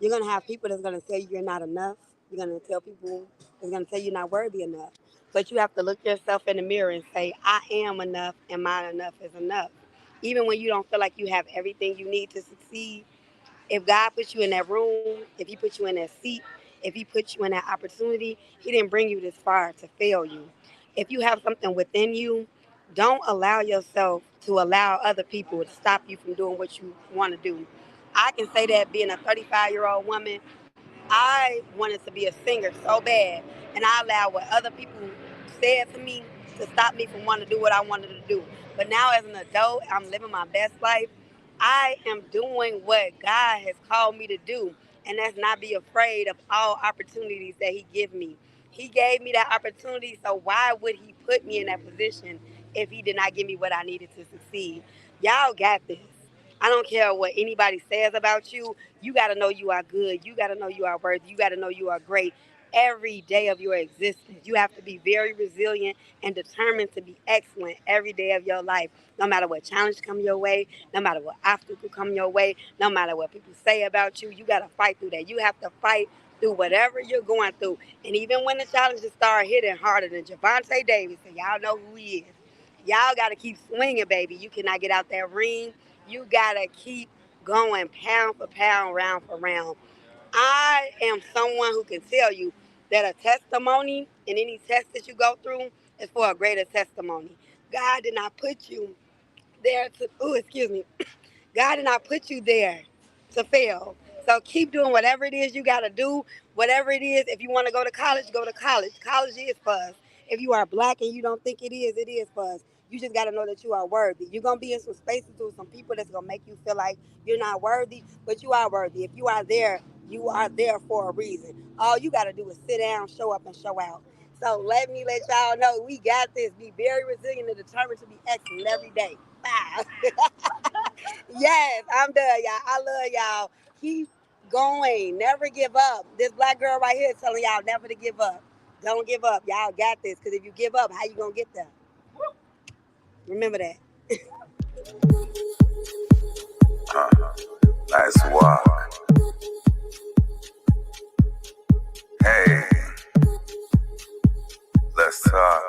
You're going to have people that's going to tell you you're not enough. You're going to tell people that's going to tell you you're not worthy enough. But you have to look yourself in the mirror and say, I am enough and my enough is enough. Even when you don't feel like you have everything you need to succeed, if God put you in that room, if He put you in that seat, if He put you in that opportunity, He didn't bring you this far to fail you. If you have something within you, don't allow yourself to allow other people to stop you from doing what you want to do. I can say that being a 35-year-old woman, I wanted to be a singer so bad, and I allowed what other people said to me to stop me from wanting to do what I wanted to do. But now as an adult, I'm living my best life. I am doing what God has called me to do, and that's not be afraid of all opportunities that he give me. He gave me that opportunity, so why would he put me in that position if he did not give me what I needed to succeed? Y'all got this. I don't care what anybody says about you. You got to know you are good. You got to know you are worthy. You got to know you are great every day of your existence. You have to be very resilient and determined to be excellent every day of your life. No matter what challenge come your way, no matter what obstacle come your way, no matter what people say about you, you got to fight through that. You have to fight through whatever you're going through. And even when the challenges start hitting harder than Javante Davis, and y'all know who he is, y'all got to keep swinging, baby. You cannot get out that ring. You got to keep going pound for pound, round for round. I am someone who can tell you that a testimony in any test that you go through is for a greater testimony. God did not put you there to, God did not put you there to fail. So keep doing whatever it is you got to do, whatever it is. If you want to go to college, go to college. College is for us. If you are black and you don't think it is for us. You just got to know that you are worthy. You're going to be in some spaces with some people that's going to make you feel like you're not worthy, but you are worthy. If you are there for a reason. All you got to do is sit down, show up, and show out. So let y'all know we got this. Be very resilient and determined to be excellent every day. Bye. Yes, I'm done, y'all. I love y'all. Keep going. Never give up. This black girl right here is telling y'all never to give up. Don't give up. Y'all got this. Because if you give up, how you going to get there? Remember that. Nice walk. Hey, let's talk.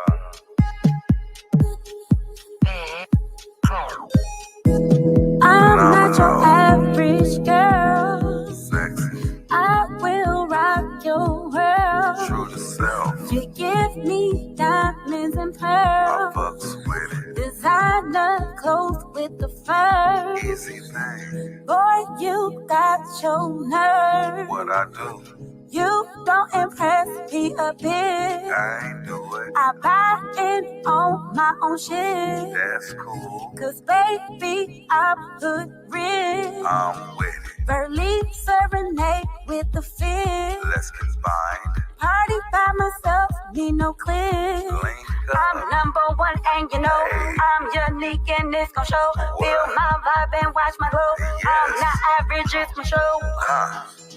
I'm not your average girl. Sexy. I will rock your world. True to self. You give me diamonds and I pearls. fucks with it. Designer clothes with the fur. Easy thing. Boy, you got your nerve. What I do? You don't impress me a bit. I ain't do it. I buy and own my own shit. That's cool. Cause baby, I'm hood rich. I'm with it. Burly serenade with the fit. Let's combine. Party by myself, need no click. Link up. I'm number one and you know I'm unique and it's gon' show. Feel my vibe and watch my glow. Yes. I'm not average, it's my show.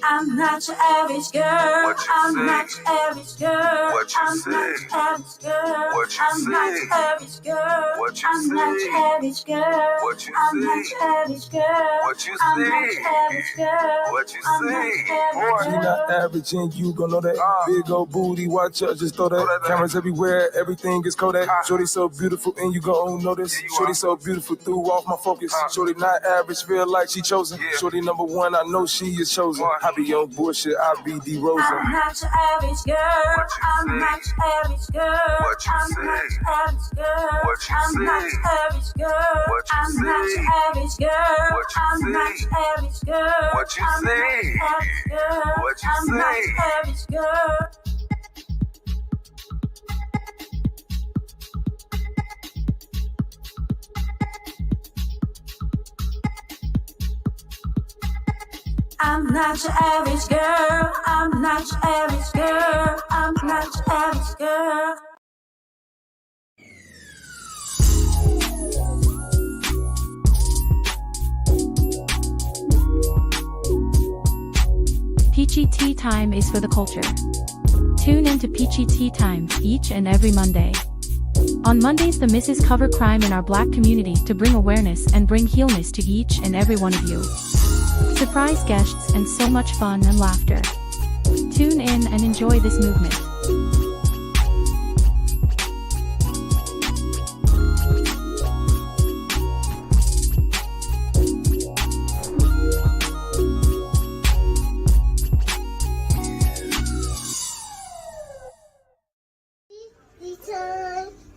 I'm not your average girl. What you I'm say? not your average girl. What you I'm say? not your average girl. What you I'm say? not your average girl. What you I'm not say? your average girl. What you I'm say? not your average girl. What you I'm say? not your average girl. What you I'm not say? your average She girl. not average and you gon' know that. Big old booty, watch her, just throw that. Cameras everywhere, everything is Kodak. Shorty so beautiful and you gon' notice. Shorty so beautiful, threw off my focus. Shorty not average, feel like she chosen. Shorty number one, I know she is chosen. I be on bullshit, I be D-Rosen. I'm not your average girl. I'm not your average girl. What you I'm say? not your average girl. What you I'm not say? your average girl. What you I'm not say? your average girl. What you I'm say? not your average girl. What you I'm not say? your average girl. What you I'm not say? your average girl. I'm not your average girl. I'm not your average girl. I'm not your average girl. Peachy Tea Time is for the culture. Tune in to Peachy Tea Time each and every Monday. On Mondays, the misses cover crime in our black community to bring awareness and bring healness to each and every one of you. Surprise guests and so much fun and laughter. Tune in and enjoy this movement.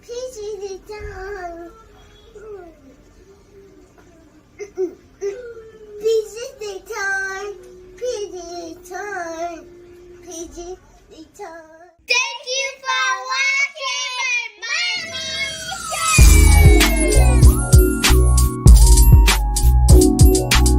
Peachy time.